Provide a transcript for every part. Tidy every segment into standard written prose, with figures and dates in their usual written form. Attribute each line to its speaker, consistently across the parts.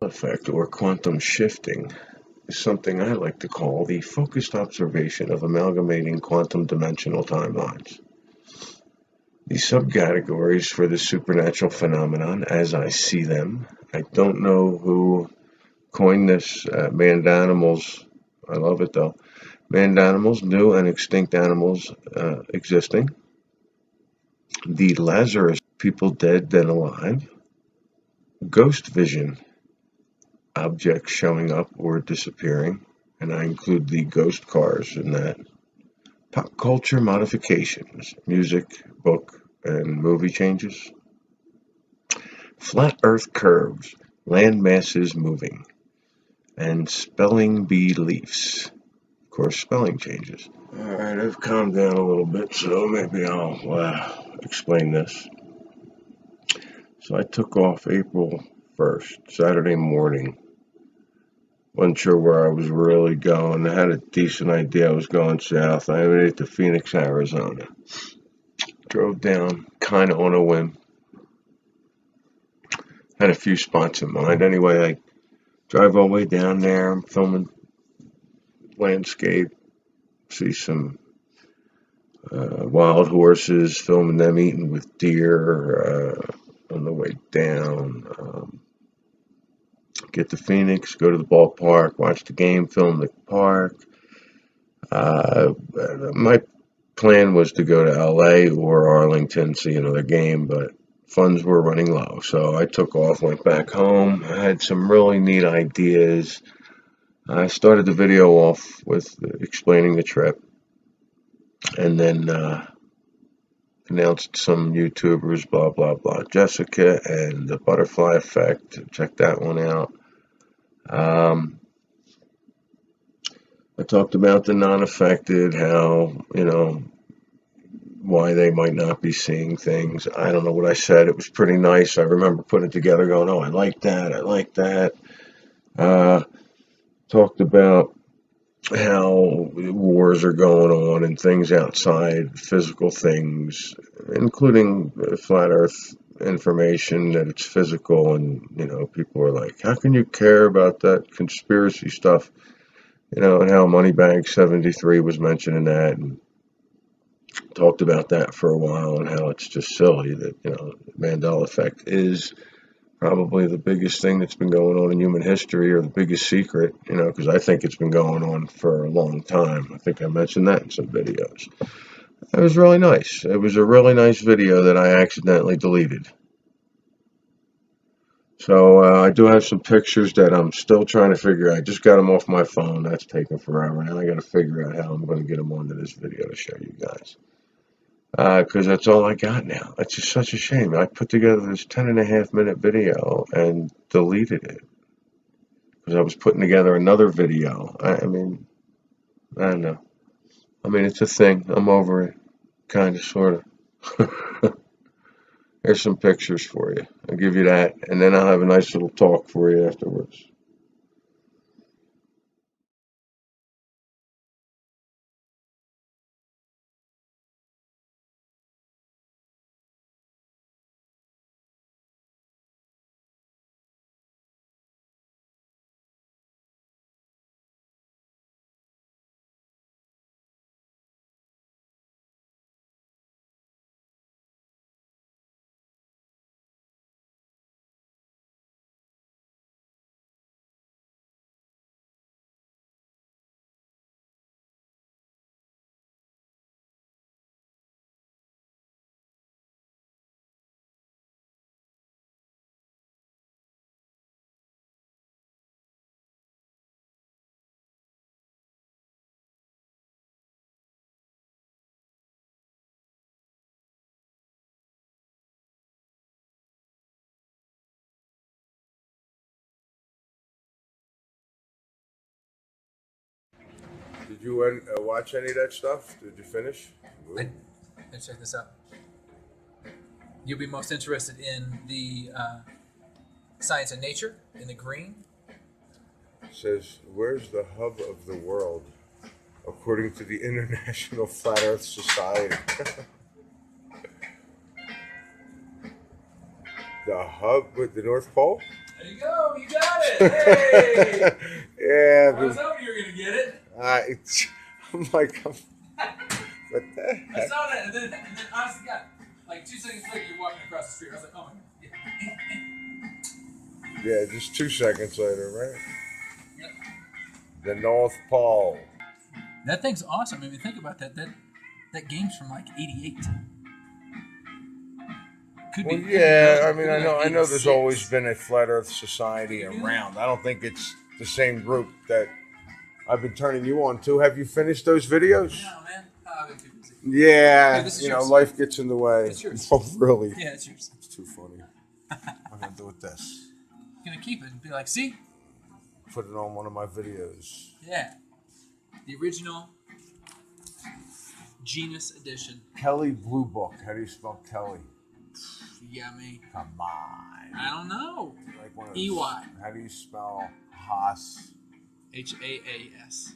Speaker 1: Effect, or quantum shifting, is something I like to call the focused observation of amalgamating quantum dimensional timelines. The subcategories for this supernatural phenomenon, as I see them, I don't know who coined this. Manned animals, I love it though. Manned animals, new and extinct animals existing. The Lazarus, people dead then alive. Ghost vision, objects showing up or disappearing, and I include the ghost cars in that. Pop culture modifications, music, book, and movie changes. Flat earth curves, land masses moving, and spelling bee leaves. Of course, spelling changes. Alright, I've calmed down a little bit, so maybe I'll explain this. So I took off April 1st, Saturday morning. Wasn't sure where I was really going. I had a decent idea I was going south. I made it to Phoenix, Arizona. Drove down kind of on a whim. Had a few spots in mind. Anyway, I drive all the way down there. I'm filming landscape. See some wild horses, filming them eating with deer on the way down. Get to Phoenix, go to the ballpark, watch the game, film the park. My plan was to go to LA or Arlington, see another game, but funds were running low. So I took off, went back home. I had some really neat ideas. I started the video off with explaining the trip, and then announced some YouTubers, blah, blah, blah. Jessica and the Butterfly Effect. Check that one out. I talked about the non-affected, how, why they might not be seeing things. I don't know what I said. It was pretty nice. I remember putting it together going, oh, I like that. I like that. Talked about how wars are going on and things outside, physical things, including flat earth information that it's physical. And, people are like, how can you care about that conspiracy stuff? And how Moneybag 73 was mentioning that, and talked about that for a while, and how it's just silly that, the Mandela Effect is probably the biggest thing that's been going on in human history, or the biggest secret, because I think it's been going on for a long time. I think I mentioned that in some videos. It was really nice. It was a really nice video that I accidentally deleted. So I do have some pictures that I'm still trying to figure out. I just got them off my phone. That's taking forever. Now I got to figure out how I'm going to get them onto this video to show you guys. Because that's all I got now. It's just such a shame. I put together this 10.5-minute video and deleted it. Because I was putting together another video. I mean, I don't know. I mean, it's a thing. I'm over it. Kind of, sort of. Here's some pictures for you. I'll give you that, and then I'll have a nice little talk for you afterwards. Did you watch any of that stuff? Did you finish?
Speaker 2: Let's check this out. You'll be most interested in the science and nature in the green.
Speaker 1: It says, where's the hub of the world? According to the International Flat Earth Society. The hub with the North Pole?
Speaker 2: There you go. You got it. Hey.
Speaker 3: Yeah.
Speaker 2: I was hoping you were gonna get it.
Speaker 3: I'm like, what the
Speaker 2: I
Speaker 3: heck?
Speaker 2: saw that, and then honestly, God, like 2 seconds later, you're walking across the street. I was like, oh my God.
Speaker 3: Yeah, just 2 seconds later, right?
Speaker 2: Yep.
Speaker 3: The North Pole.
Speaker 2: That thing's awesome. I mean, think about that. That game's from like '88.
Speaker 3: Well, yeah, I mean,
Speaker 2: could be
Speaker 3: I know there's
Speaker 2: 86.
Speaker 3: always been a Flat Earth Society
Speaker 2: You do
Speaker 3: around. I don't think it's the same group that I've been turning you on to. Have you finished those videos?
Speaker 2: No, man. Oh, I've been too busy.
Speaker 3: Yeah,
Speaker 2: Here, this is yours.
Speaker 3: life gets in the way.
Speaker 2: It's yours.
Speaker 3: Oh, really?
Speaker 2: Yeah, it's yours.
Speaker 3: It's too funny. I'm gonna do it this.
Speaker 2: Gonna keep it and be like, see?
Speaker 3: Put it on one of my videos.
Speaker 2: Yeah. The original Genus edition.
Speaker 3: Kelly Blue Book. How do you spell Kelly?
Speaker 2: You got me.
Speaker 3: Come on.
Speaker 2: I don't know.
Speaker 3: Like one of
Speaker 2: EY.
Speaker 3: those- How do you spell Haas?
Speaker 2: HAAS.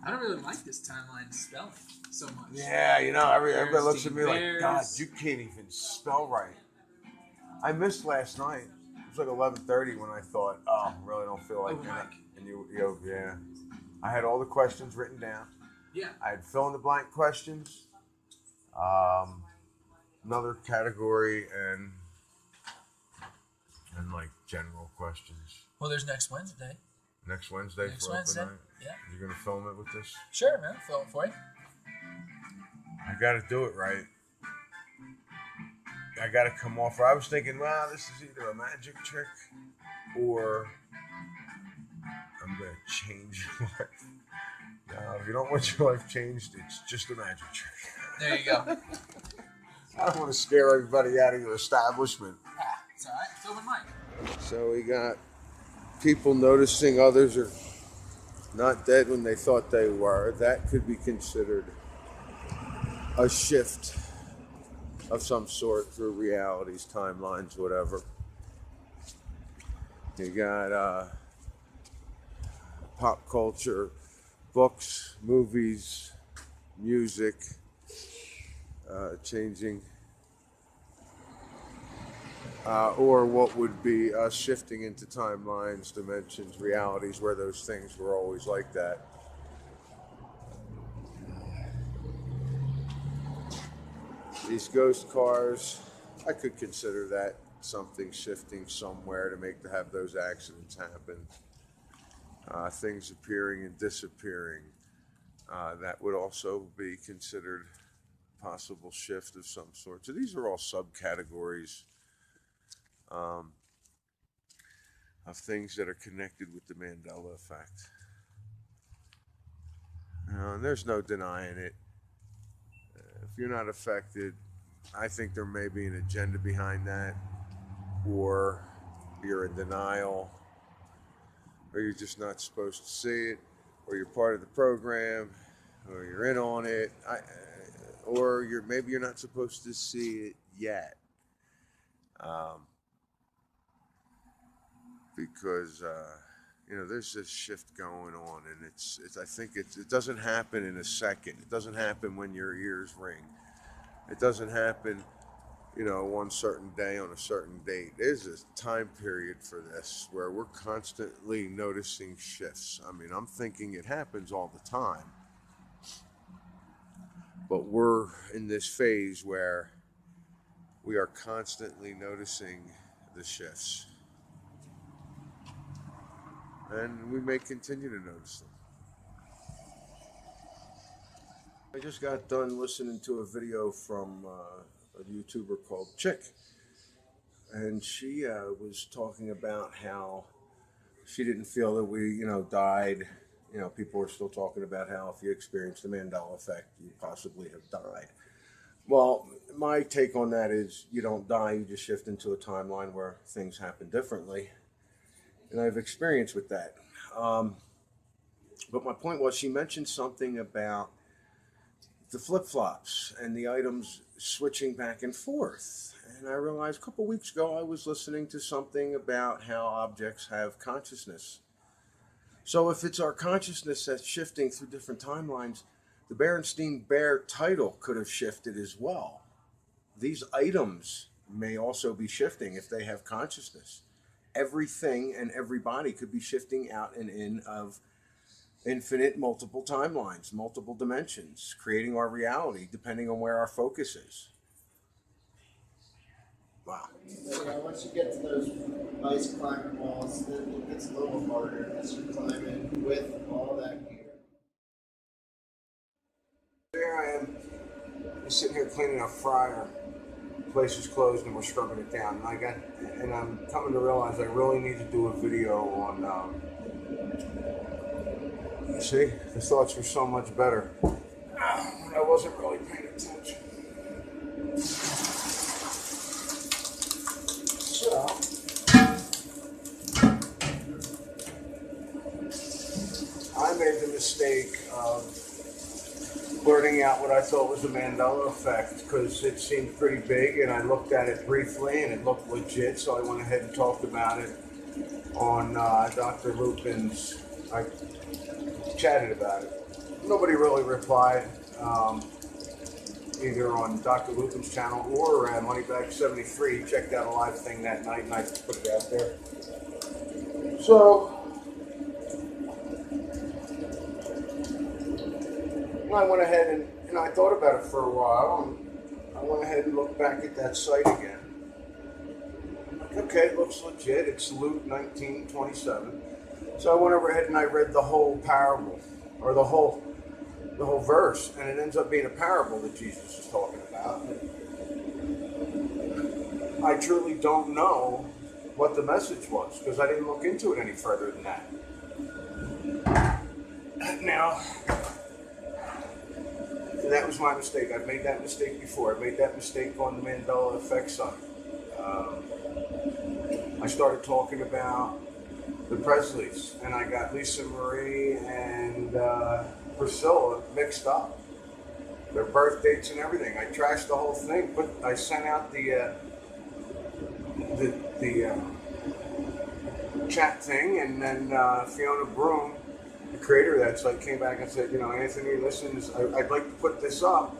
Speaker 2: I don't really like this timeline spelling so much.
Speaker 3: Yeah, everybody looks at me like,
Speaker 2: Bears.
Speaker 3: God, you can't even spell right. I missed last night. It was like 11:30 when I thought, oh, I really don't feel like that. And yeah. I had all the questions written down.
Speaker 2: Yeah.
Speaker 3: I had fill in the blank questions. Another category and like general questions.
Speaker 2: Well, there's next Wednesday.
Speaker 3: Next Wednesday
Speaker 2: Next
Speaker 3: for
Speaker 2: Wednesday.
Speaker 3: open night.
Speaker 2: Yeah.
Speaker 3: You're gonna film it with this?
Speaker 2: Sure, man. Film it for you.
Speaker 3: I gotta do it right. I gotta come off. I was thinking, well, this is either a magic trick or I'm gonna change your life. No, if you don't want your life changed, it's just a magic trick.
Speaker 2: There you go.
Speaker 3: I don't want to scare everybody out of your establishment.
Speaker 2: It's all right. It's open mic.
Speaker 3: So we got people noticing others are not dead when they thought they were. That could be considered a shift of some sort through realities, timelines, whatever. You got pop culture, books, movies, music, changing, or what would be shifting into timelines, dimensions, realities, where those things were always like that. These ghost cars, I could consider that something shifting somewhere to have those accidents happen. Things appearing and disappearing. That would also be considered possible shift of some sort. So these are all subcategories of things that are connected with the Mandela effect. And there's no denying it. If you're not affected, I think there may be an agenda behind that, or you're in denial, or you're just not supposed to see it, or you're part of the program, or you're in on it, or maybe you're not supposed to see it yet, because there's this shift going on, and I think it doesn't happen in a second. It doesn't happen when your ears ring. It doesn't happen, one certain day on a certain date. There's a time period for this where we're constantly noticing shifts. I mean, I'm thinking it happens all the time, but we're in this phase where we are constantly noticing the shifts. And we may continue to notice them. I just got done listening to a video from a YouTuber called Chick. And she was talking about how she didn't feel that we, died. People were still talking about how if you experience the Mandela effect, you possibly have died. Well, my take on that is you don't die, you just shift into a timeline where things happen differently. And I have experience with that. But my point was, she mentioned something about the flip-flops and the items switching back and forth. And I realized a couple weeks ago I was listening to something about how objects have consciousness. So if it's our consciousness that's shifting through different timelines, the Berenstein Bear title could have shifted as well. These items may also be shifting if they have consciousness. everything and everybody could be shifting out and in of infinite multiple timelines, multiple dimensions, creating our reality depending on where our focus is. Wow.
Speaker 4: Yeah, once you get to those ice climbing walls, it gets a little harder as you're climbing with all that gear.
Speaker 3: There I am, just sitting here cleaning a fryer. The place is closed and we're scrubbing it down. And I'm coming to realize I really need to do a video on. You see, the thoughts were so much better when I wasn't really paying attention. So, I made the mistake of blurting out what I thought was the Mandela Effect because it seemed pretty big, and I looked at it briefly and it looked legit, so I went ahead and talked about it on Dr. Lupin's. I chatted about it. Nobody really replied, either on Dr. Lupin's channel or Moneybag73. He checked out a live thing that night and I put it out there. So, I went ahead and I thought about it for a while, and I went ahead and looked back at that site again. Okay, it looks legit. It's Luke 19:27. So I went ahead and I read the whole parable, or the whole verse, and it ends up being a parable that Jesus is talking about. I truly don't know what the message was because I didn't look into it any further than that. Now, that was my mistake. I've made that mistake before. I made that mistake on the Mandela Effects site. I started talking about the Presleys, and I got Lisa Marie and Priscilla mixed up. Their birth dates and everything. I trashed the whole thing, but I sent out the chat thing, and then Fiona Broom, the creator of that site, came back and said, Anthony, listen, I'd like to put this up.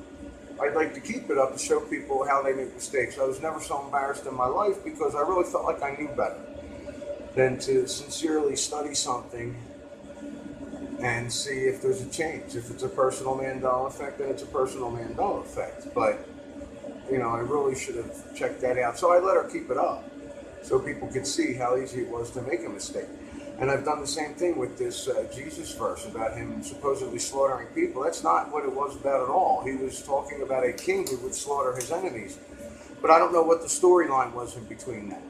Speaker 3: I'd like to keep it up to show people how they make mistakes. I was never so embarrassed in my life because I really felt like I knew better than to sincerely study something and see if there's a change. If it's a personal Mandela effect, then it's a personal Mandela effect. But, I really should have checked that out. So I let her keep it up so people could see how easy it was to make a mistake. And I've done the same thing with this Jesus verse about him supposedly slaughtering people. That's not what it was about at all. He was talking about a king who would slaughter his enemies. But I don't know what the storyline was in between that.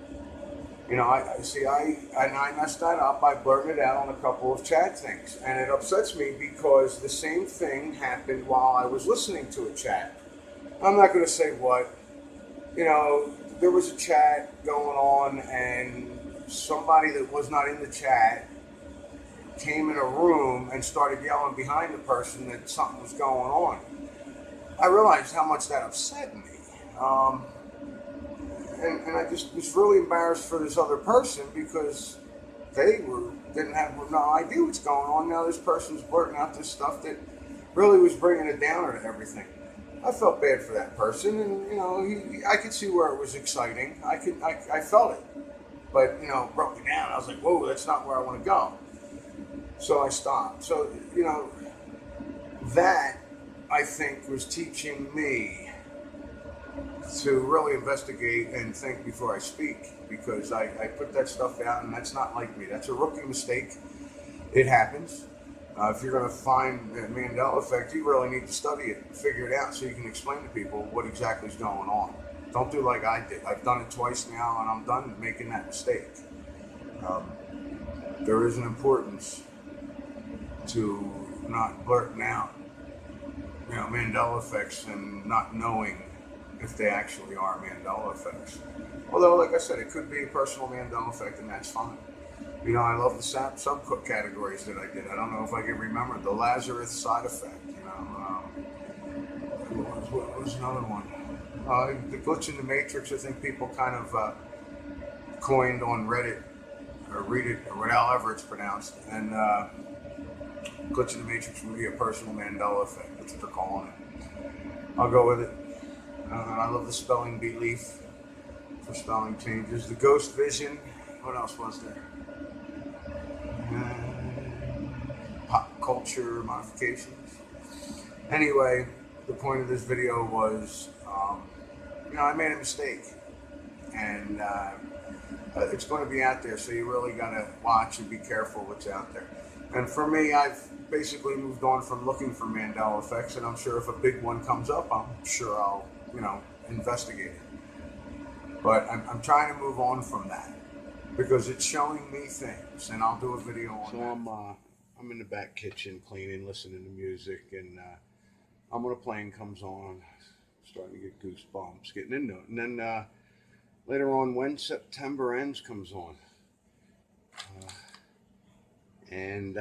Speaker 3: I messed that up by blurting it out on a couple of chat things. And it upsets me because the same thing happened while I was listening to a chat. I'm not going to say what. There was a chat going on and somebody that was not in the chat came in a room and started yelling behind the person that something was going on. I realized how much that upset me. And I just was really embarrassed for this other person because they didn't have no idea what's going on. Now this person's blurting out this stuff that really was bringing a downer to everything. I felt bad for that person, and I could see where it was exciting. I felt it, but broke me down. I was like, whoa, that's not where I want to go. So I stopped. So that I think was teaching me to really investigate and think before I speak, because I put that stuff out, and that's not like me. That's a rookie mistake. It happens. If you're going to find the Mandela Effect, you really need to study it, figure it out, so you can explain to people what exactly is going on. Don't do like I did. I've done it twice now, and I'm done making that mistake. There is an importance to not blurting out, Mandela Effects and not knowing if they actually are Mandela Effects. Although, like I said, it could be a personal Mandela Effect, and that's fine. I love the subcategories that I did. I don't know if I can remember the Lazarus side effect. What was another one? The glitch in the matrix. I think people kind of coined on Reddit or read it or however it's pronounced. And glitch in the matrix would be a personal Mandela effect. That's what they're calling it. I'll go with it. I love the spelling bee leaf for spelling changes. The ghost vision. What else was there? Pop culture modifications. Anyway, the point of this video was, I made a mistake, and it's going to be out there, so you really got to watch and be careful what's out there. And for me, I've basically moved on from looking for Mandela Effects, and I'm sure if a big one comes up, I'm sure I'll, investigate it. But I'm trying to move on from that because it's showing me things, and I'll do a video on that. I'm in the back kitchen cleaning, listening to music, and when a plane comes on, starting to get goosebumps, getting into it. And then later on, When September Ends comes on. And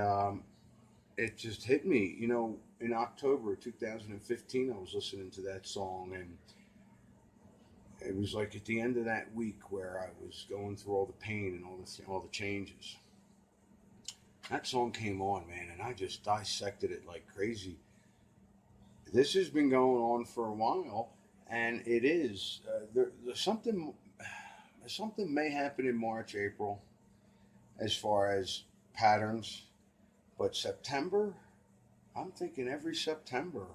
Speaker 3: it just hit me, in October 2015, I was listening to that song, and it was like at the end of that week where I was going through all the pain and all the changes. That song came on, man, and I just dissected it like crazy. This has been going on for a while, and it is. There's something may happen in March, April, as far as patterns, but September, I'm thinking every September,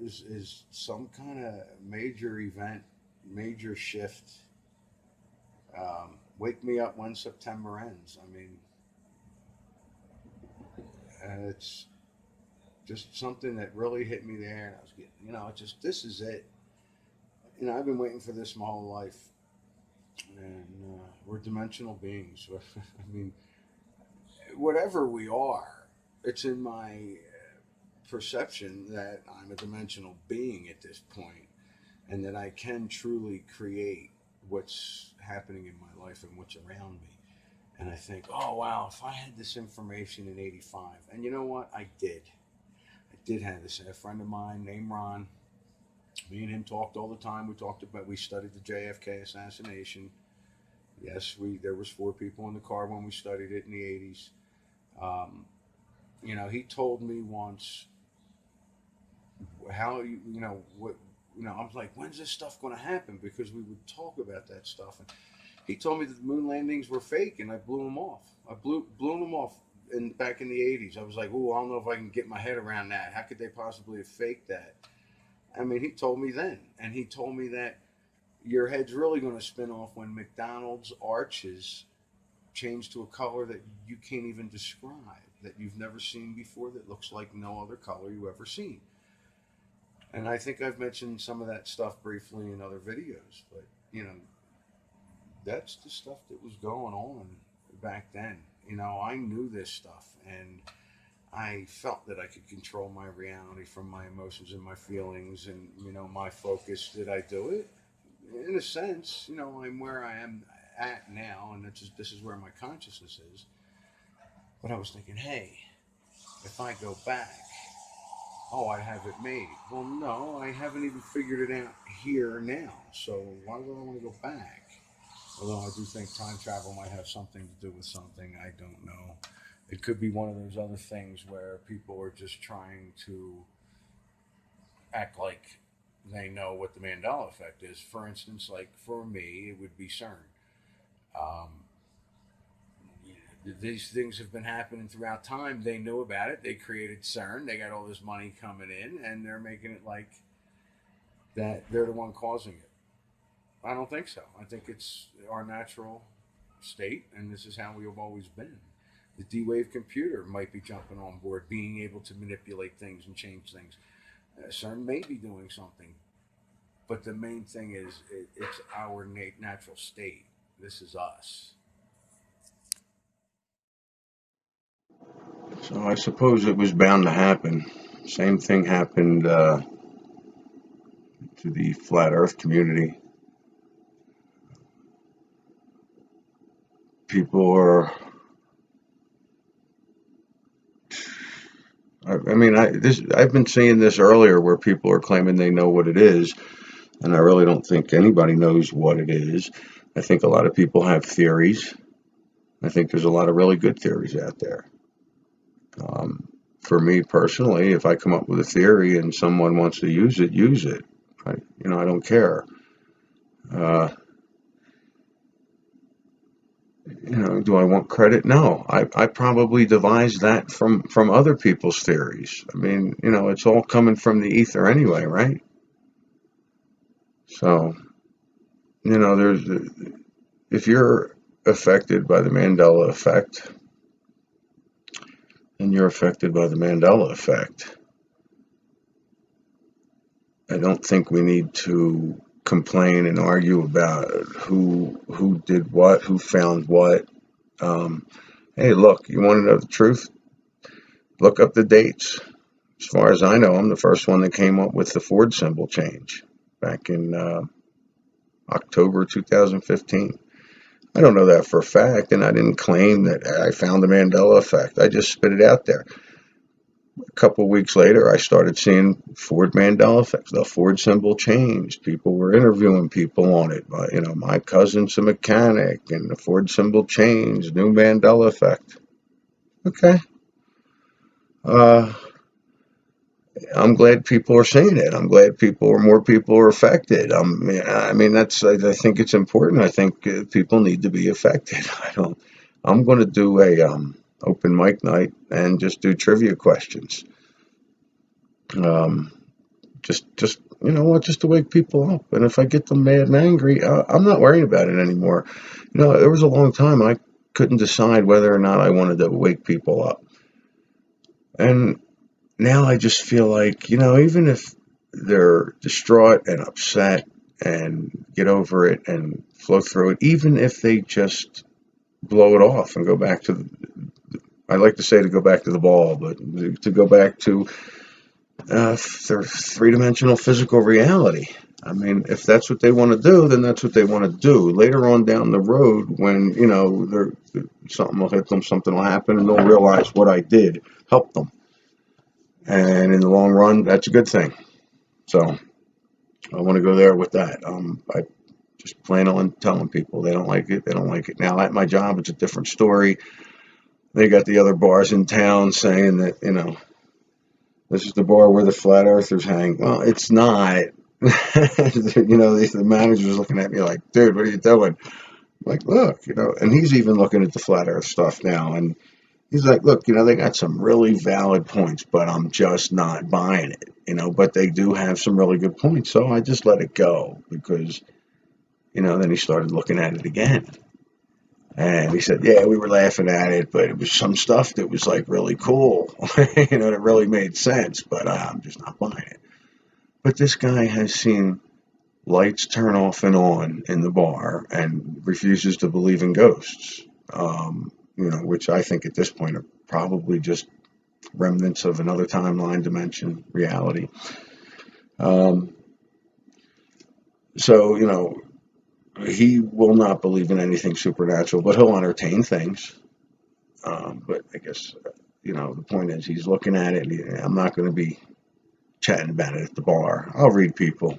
Speaker 3: is some kind of major event, major shift. Wake me up when September ends. I mean, it's just something that really hit me there. And I was getting, this is it. I've been waiting for this my whole life. And we're dimensional beings. I mean, whatever we are, it's in my perception that I'm a dimensional being at this point, and that I can truly create what's happening in my life and what's around me. And I think, oh wow, if I had this information in '85, and you know what, I did have this. A friend of mine named Ron, me and him talked all the time. We studied the JFK assassination. Yes, there was 4 people in the car when we studied it in the '80s. He told me once how I was like, when's this stuff going to happen? Because we would talk about that stuff, and he told me that the moon landings were fake, and I blew him off. I blew them off back in the '80s. I was like, oh, I don't know if I can get my head around that. How could they possibly have faked that? I mean, he told me then, and he told me that your head's really going to spin off when McDonald's arches change to a color that you can't even describe, that you've never seen before, that looks like no other color you've ever seen. And I think I've mentioned some of that stuff briefly in other videos, but that's the stuff that was going on back then. I knew this stuff, and I felt that I could control my reality from my emotions and my feelings and, my focus. Did I do it? In a sense, I'm where I am at now, and this is where my consciousness is. But I was thinking, hey, if I go back, I have it made. Well, no, I haven't even figured it out here now. So why would I want to go back? Although I do think time travel might have something to do with something. I don't know. It could be one of those other things where people are just trying to act like they know what the Mandela Effect is. For instance, like for me, it would be CERN. These things have been happening throughout time. They knew about it. They created CERN. They got all this money coming in, and they're making it like that they're the one causing it. I don't think so. I think it's our natural state, and this is how we have always been. The D-Wave computer might be jumping on board, being able to manipulate things and change things. CERN may be doing something, but the main thing is it's our natural state. This is us.
Speaker 1: So I suppose it was bound to happen. Same thing happened to the flat earth community. People are, I've been seeing this earlier where people are claiming they know what it is, and I really don't think anybody knows what it is. I think a lot of people have theories. I think there's a lot of really good theories out there. For me personally, if I come up with a theory and someone wants to use it, use it. I don't care. Do I want credit? No, I probably devised that from other people's theories. I mean, it's all coming from the ether anyway, right? So, there's if you're affected by the Mandela effect, and you're affected by the Mandela effect, I don't think we need to complain and argue about who did what, who found what. Hey, look, you want to know the truth? Look up the dates. As far as I know, I'm the first one that came up with the Ford symbol change back in October 2015. I don't know that for a fact, and I didn't claim that I found the Mandela effect. I just spit it out there. A couple of weeks later, I started seeing Ford Mandela effects. The Ford symbol changed. People were interviewing people on it. My cousin's a mechanic, and the Ford symbol changed. New Mandela effect. Okay. I'm glad people are seeing it. I'm glad more people are affected. I mean, I think it's important. I think people need to be affected. I'm going to do a open mic night and just do trivia questions. Just just to wake people up. And if I get them mad and angry, I'm not worrying about it anymore. There was a long time I couldn't decide whether or not I wanted to wake people up. And now I just feel like, even if they're distraught and upset and get over it and flow through it, even if they just blow it off and go back to I like to say to go back to the ball, but to go back to their three-dimensional physical reality. I mean, if that's what they want to do, then that's what they want to do. Later on down the road, when, something will hit them, something will happen, and they'll realize what I did helped them. And in the long run, that's a good thing. So I want to go there with that. I just plan on telling people they don't like it. They don't like it. Now, at my job, it's a different story. They got the other bars in town saying that, this is the bar where the flat earthers hang. Well, it's not. The manager's looking at me like, dude, what are you doing? I'm like, look, and he's even looking at the flat earth stuff now. And he's like, look, they got some really valid points, but I'm just not buying it, but they do have some really good points. So I just let it go because, then he started looking at it again. And he said, yeah, we were laughing at it, but it was some stuff that was like really cool, that really made sense, but I'm just not buying it. But this guy has seen lights turn off and on in the bar and refuses to believe in ghosts. Which I think at this point are probably just remnants of another timeline, dimension, reality. So, he will not believe in anything supernatural, but he'll entertain things. But I guess, the point is he's looking at it. And I'm not going to be chatting about it at the bar. I'll read people,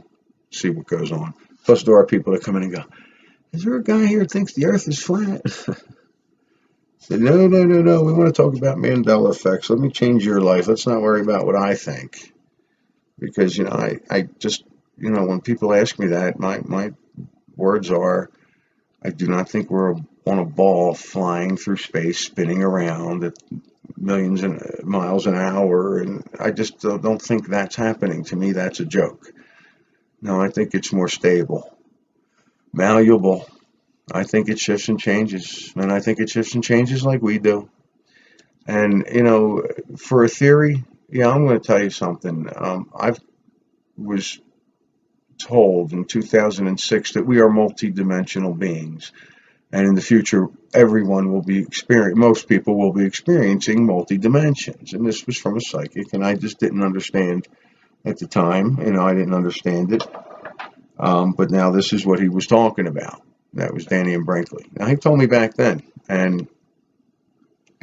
Speaker 1: see what goes on. Plus, there are people that come in and go, is there a guy here that thinks the earth is flat? Said, no. We want to talk about Mandela effects. Let me change your life. Let's not worry about what I think. Because, I just, when people ask me that, my words are, I do not think we're on a ball flying through space, spinning around at millions of miles an hour. And I just don't think that's happening. To me, that's a joke. No, I think it's more stable, malleable. I think it shifts and changes, and I think it shifts and changes like we do. And, for a theory, yeah, I'm going to tell you something. I was told in 2006 that we are multidimensional beings. And in the future, most people will be experiencing multi-dimensions. And this was from a psychic, and I just didn't understand at the time. I didn't understand it. But now this is what he was talking about. That was Danny and Brinkley. Now, he told me back then, and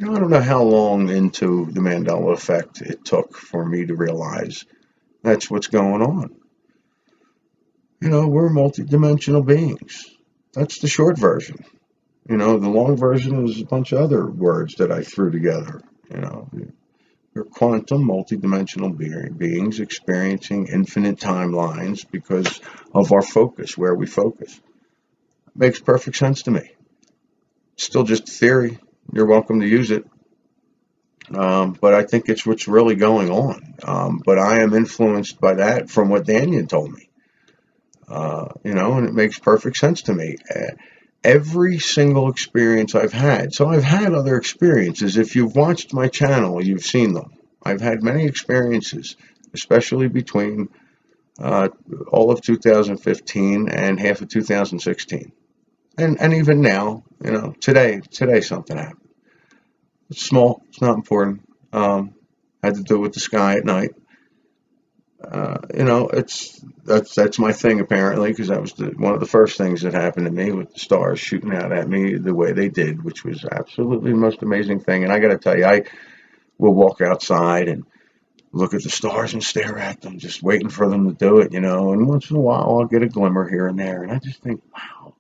Speaker 1: I don't know how long into the Mandela effect it took for me to realize that's what's going on. We're multidimensional beings. That's the short version. The long version is a bunch of other words that I threw together. We're quantum, multidimensional beings experiencing infinite timelines because of our focus, where we focus. Makes perfect sense to me. still just a theory. You're welcome to use it. But I think it's what's really going on. But I am influenced by that from what Danyan told me. And it makes perfect sense to me. Every single experience I've had, so I've had other experiences. If you've watched my channel, you've seen them. I've had many experiences, especially between all of 2015 and half of 2016. And even now, today something happened. It's small, it's not important. Had to do with the sky at night. That's my thing apparently, because that was one of the first things that happened to me, with the stars shooting out at me the way they did, which was absolutely the most amazing thing. And I got to tell you, I will walk outside and look at the stars and stare at them, just waiting for them to do it, And once in a while, I'll get a glimmer here and there, and I just think, wow,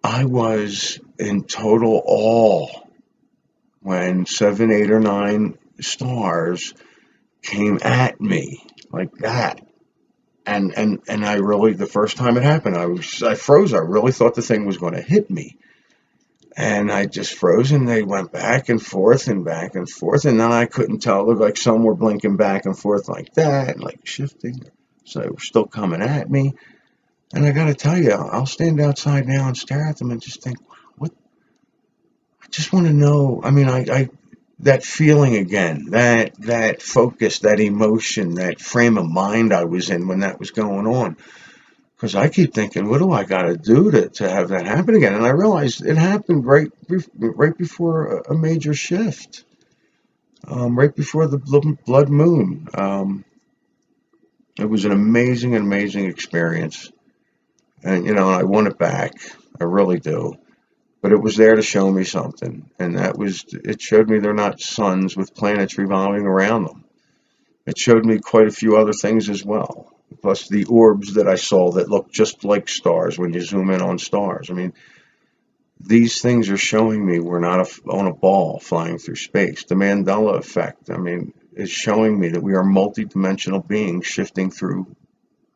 Speaker 1: I was in total awe when 7, 8, or 9 stars came at me like that. And I really, the first time it happened, I froze. I really thought the thing was going to hit me. And I just froze, and they went back and forth and back and forth. And then I couldn't tell. It looked like some were blinking back and forth like that, and like shifting. So they were still coming at me. And I got to tell you, I'll stand outside now and stare at them and just think, wow, what? I just want to know. I mean, that feeling again, that focus, that emotion, that frame of mind I was in when that was going on. Because I keep thinking, what do I got to do to have that happen again? And I realized it happened right before a major shift, right before the blood moon. It was an amazing, amazing experience. And, I want it back. I really do. But it was there to show me something. And it showed me they're not suns with planets revolving around them. It showed me quite a few other things as well. Plus the orbs that I saw that look just like stars when you zoom in on stars. I mean, these things are showing me we're not on a ball flying through space. The Mandela Effect, is showing me that we are multidimensional beings shifting through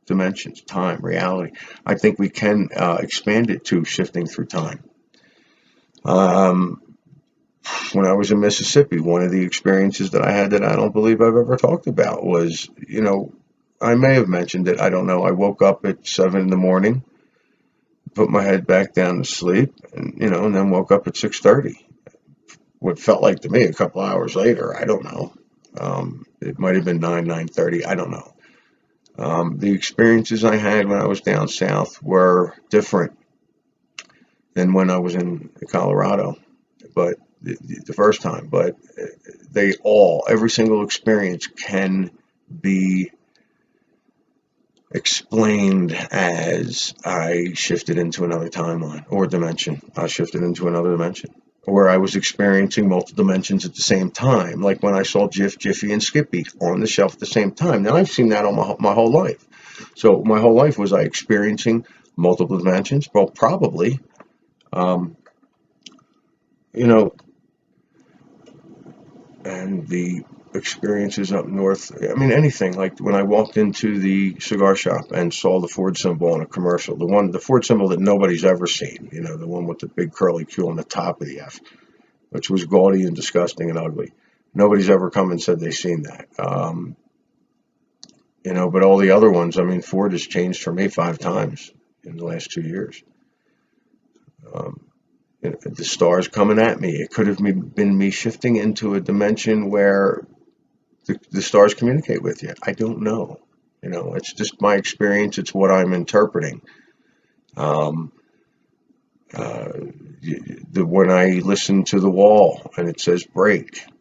Speaker 1: dimensions, time, reality. I think we can expand it to shifting through time. When I was in Mississippi, one of the experiences that I had that I don't believe I've ever talked about was, I may have mentioned it, I don't know. I woke up at 7 in the morning, put my head back down to sleep, and then woke up at 6:30. What felt like to me a couple hours later, I don't know. It might have been 9:30, I don't know. The experiences I had when I was down south were different than when I was in Colorado, but the first time. But every single experience can be explained as I shifted into another timeline or dimension. I shifted into another dimension, or I was experiencing multiple dimensions at the same time, like when I saw Jiffy, and Skippy on the shelf at the same time. Now, I've seen that on my whole life. So my whole life, was I experiencing multiple dimensions? Well, probably. And the experiences up north, anything, like when I walked into the cigar shop and saw the Ford symbol on a commercial, the Ford symbol that nobody's ever seen, the one with the big curly Q on the top of the F, which was gaudy and disgusting and ugly. Nobody's ever come and said they've seen that. But all the other ones, Ford has changed for me 5 times in the last 2 years. The stars coming at me. It could have been me shifting into a dimension where the stars communicate with you. I don't know. It's just my experience. It's what I'm interpreting. When I listen to the wall and it says break, it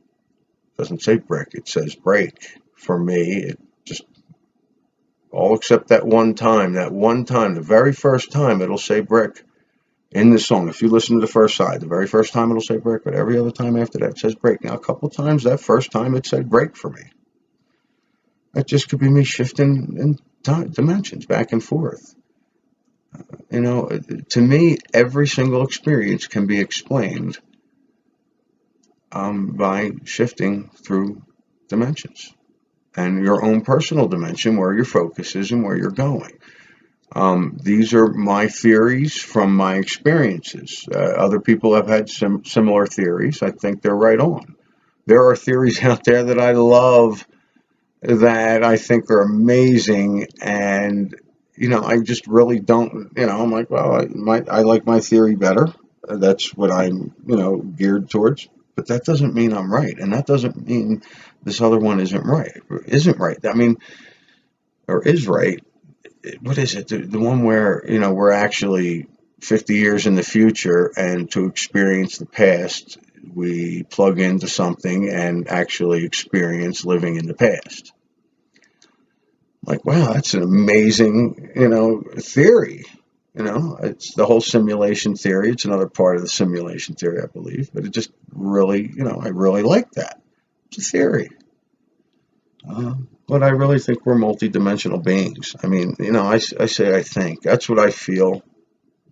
Speaker 1: doesn't say brick, it says break. For me, it just, all except that one time, the very first time it'll say brick. In the song, if you listen to the first side, the very first time it'll say break, but every other time after that it says break. Now, a couple times that first time it said break for me. That just could be me shifting in dimensions back and forth. To me, every single experience can be explained by shifting through dimensions and your own personal dimension, where your focus is and where you're going. These are my theories from my experiences. Other people have had similar theories. I think they're right on. There are theories out there that I love, that I think are amazing, and I just really don't. I'm like, well, I like my theory better. That's what I'm geared towards. But that doesn't mean I'm right, and that doesn't mean this other one isn't right. I mean, or is right. What is it? The one where we're actually 50 years in the future, and to experience the past, we plug into something and actually experience living in the past. Like, wow, that's an amazing, theory. It's the whole simulation theory. It's another part of the simulation theory, I believe. But it just really, I really like that. It's a theory. But I really think we're multidimensional beings. I mean, I say I think. That's what I feel.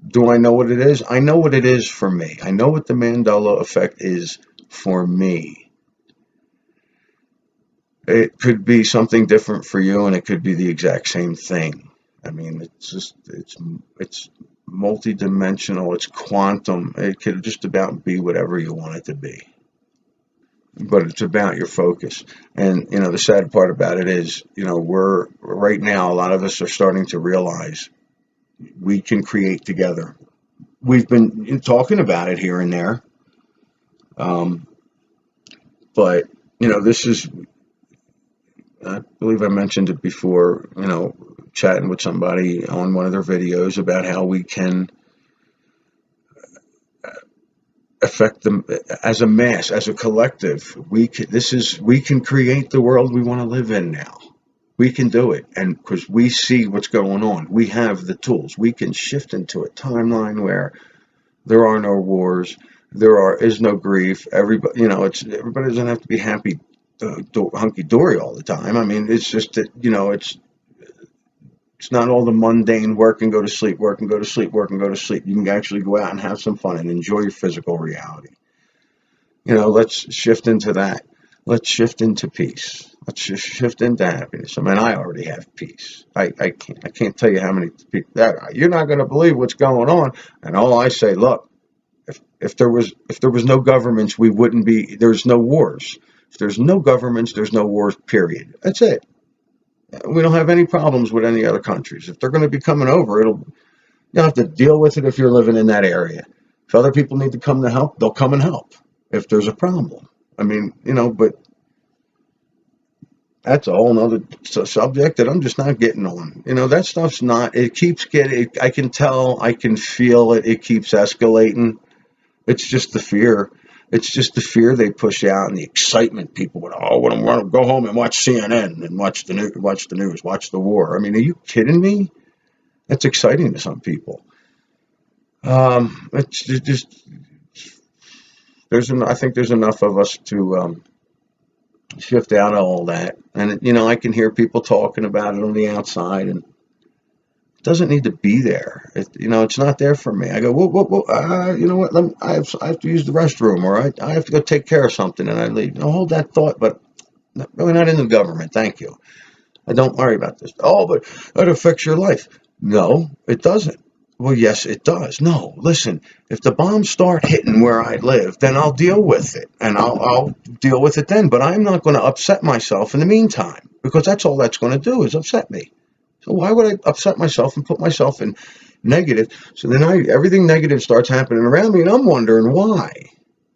Speaker 1: Do I know what it is? I know what it is for me. I know what the Mandela Effect is for me. It could be something different for you, and it could be the exact same thing. I mean, it's multidimensional. It's quantum. It could just about be whatever you want it to be. But it's about your focus. And the sad part about it is, we're right now, a lot of us are starting to realize we can create together. We've been talking about it here and there, but this is, I believe I mentioned it before, chatting with somebody on one of their videos about how we can affect them as a mass, as a collective. We can create the world we want to live in now. We can do it, and because we see what's going on, we have the tools. We can shift into a timeline where there are no wars, is no grief. Everybody, everybody doesn't have to be happy, hunky dory all the time. I mean, it's just that it's not all the mundane work and go to sleep, work and go to sleep, work and go to sleep. You can actually go out and have some fun and enjoy your physical reality. Let's shift into that. Let's shift into peace. Let's just shift into happiness. I mean, I already have peace. I can't tell you how many people that you're not going to believe what's going on. And all I say, look, if there was no governments, we wouldn't be. There's no wars. If there's no governments, there's no wars. Period. That's it. We don't have any problems with any other countries. If they're going to be coming over, you'll have to deal with it if you're living in that area. If other people need to come to help, they'll come and help if there's a problem. I mean, but that's a whole nother subject that I'm just not getting on. That stuff's not, it keeps getting, I can tell, I can feel it. It keeps escalating. It's just the fear. It's just the fear they push out and the excitement people would, when I want to go home and watch CNN and watch the news, watch the war. I mean, are you kidding me? That's exciting to some people. It's just, I think there's enough of us to shift out of all that. And, I can hear people talking about it on the outside, and it doesn't need to be there. It's not there for me. I go, whoa, you know what? I have to use the restroom, or I have to go take care of something, and I leave. Hold that thought, but really not in the government. Thank you. I don't worry about this. Oh, but that affects your life. No, it doesn't. Well, yes, it does. No, listen, if the bombs start hitting where I live, then I'll deal with it, and I'll deal with it then. But I'm not going to upset myself in the meantime, because that's all that's going to do is upset me. So why would I upset myself and put myself in negative? So then everything negative starts happening around me, and I'm wondering why.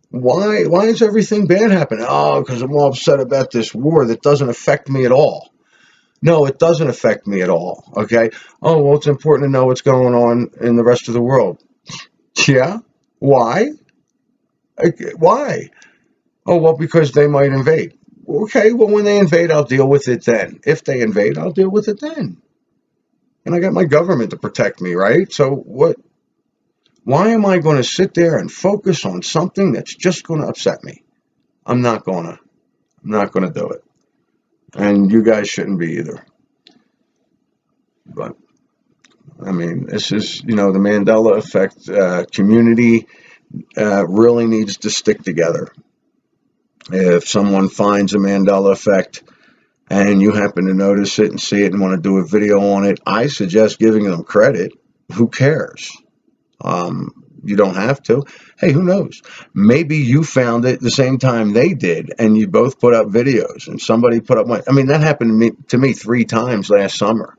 Speaker 1: Why is everything bad happening? Oh, because I'm all upset about this war that doesn't affect me at all. No, it doesn't affect me at all. Okay. Oh, well, it's important to know what's going on in the rest of the world. Yeah. Why? Why? Oh, well, because they might invade. Okay. Well, when they invade, I'll deal with it then. If they invade, I'll deal with it then. And I got my government to protect me, right? So what? Why am I going to sit there and focus on something that's just going to upset me? I'm not going to do it. And you guys shouldn't be either. But, I mean, this is, the Mandela Effect community really needs to stick together. If someone finds a Mandela Effect and you happen to notice it and see it and want to do a video on it, I suggest giving them credit. Who cares? You don't have to. Hey, who knows? Maybe you found it the same time they did, and you both put up videos, and somebody put up one. I mean, that happened to me 3 times last summer,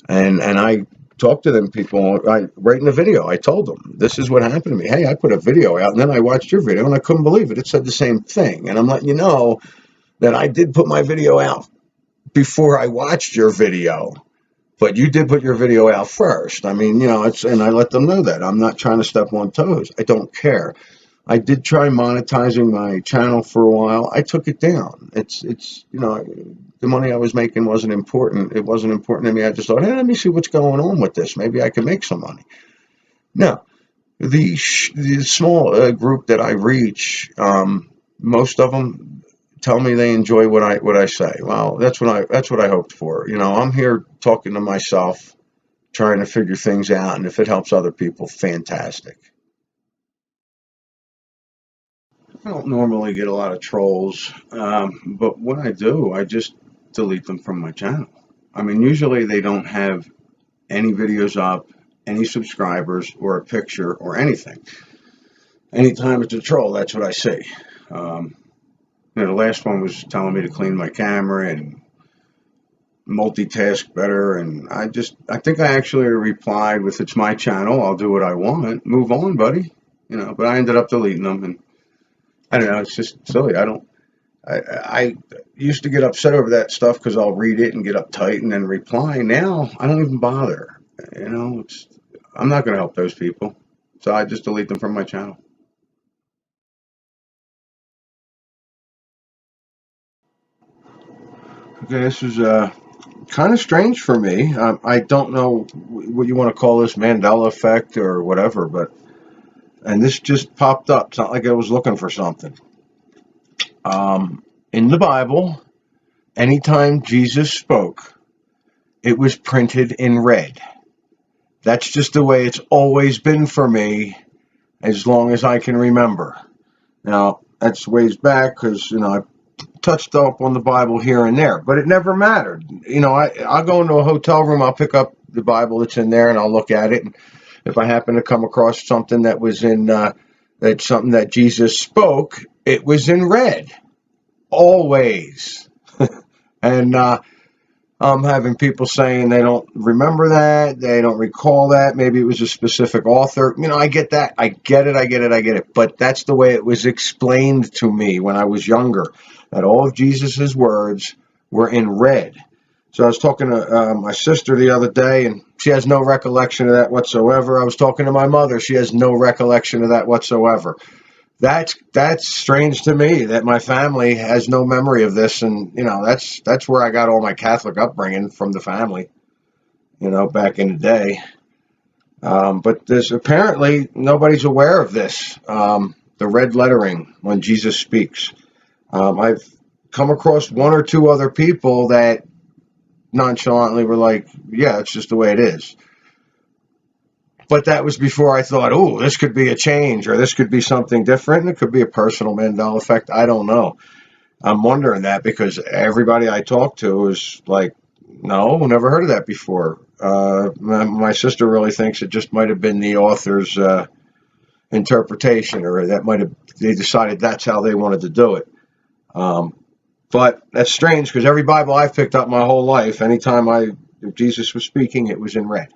Speaker 1: and I talked to them people. Right in the video, I told them this is what happened to me. Hey, I put a video out, and then I watched your video, and I couldn't believe it. It said the same thing, and I'm letting you know that I did put my video out before I watched your video. But you did put your video out first. I mean, and I let them know that. I'm not trying to step on toes. I don't care. I did try monetizing my channel for a while. I took it down. It's the money I was making wasn't important. It wasn't important to me. I just thought, hey, let me see what's going on with this. Maybe I can make some money. Now, the small group that I reach, most of them tell me they enjoy what I say. Well, that's what I hoped for. I'm here talking to myself, trying to figure things out, and if it helps other people, fantastic. I don't normally get a lot of trolls, but when I do, I just delete them from my channel. I mean, usually they don't have any videos up, any subscribers, or a picture, or anything. Anytime it's a troll, that's what I see. The last one was telling me to clean my camera and multitask better, and I think I actually replied with, it's my channel, I'll do what I want, move on, buddy. But I ended up deleting them, and I don't know, it's just silly. I used to get upset over that stuff because I'll read it and get uptight and then reply. Now I don't even bother. I'm not going to help those people, so I just delete them from my channel. Okay, this is kind of strange for me. I don't know what you want to call this, Mandela Effect or whatever, and this just popped up. It's not like I was looking for something. In the Bible, anytime Jesus spoke, it was printed in red. That's just the way it's always been for me, as long as I can remember. Now, that's ways back because, I touched up on the Bible here and there, but it never mattered. I'll go into a hotel room, I'll pick up the Bible that's in there and I'll look at it. And if I happen to come across something that was that's something that Jesus spoke, it was in red. Always. And I'm having people saying they don't remember that, they don't recall that, maybe it was a specific author. I get that. I get it. But that's the way it was explained to me when I was younger, that all of Jesus's words were in red. So I was talking to my sister the other day, and she has no recollection of that whatsoever. I was talking to my mother. She has no recollection of that whatsoever. That's strange to me that my family has no memory of this, and that's where I got all my Catholic upbringing from, the family, back in the day. But there's apparently nobody's aware of this. The red lettering when Jesus speaks. I've come across one or two other people that nonchalantly were like, "Yeah, it's just the way it is." But that was before I thought, oh, this could be a change, or this could be something different. It could be a personal Mandela effect. I don't know. I'm wondering that because everybody I talk to is like, no, never heard of that before. My sister really thinks it just might have been the author's interpretation, or they decided that's how they wanted to do it. But that's strange because every Bible I've picked up my whole life, anytime if Jesus was speaking, it was in red.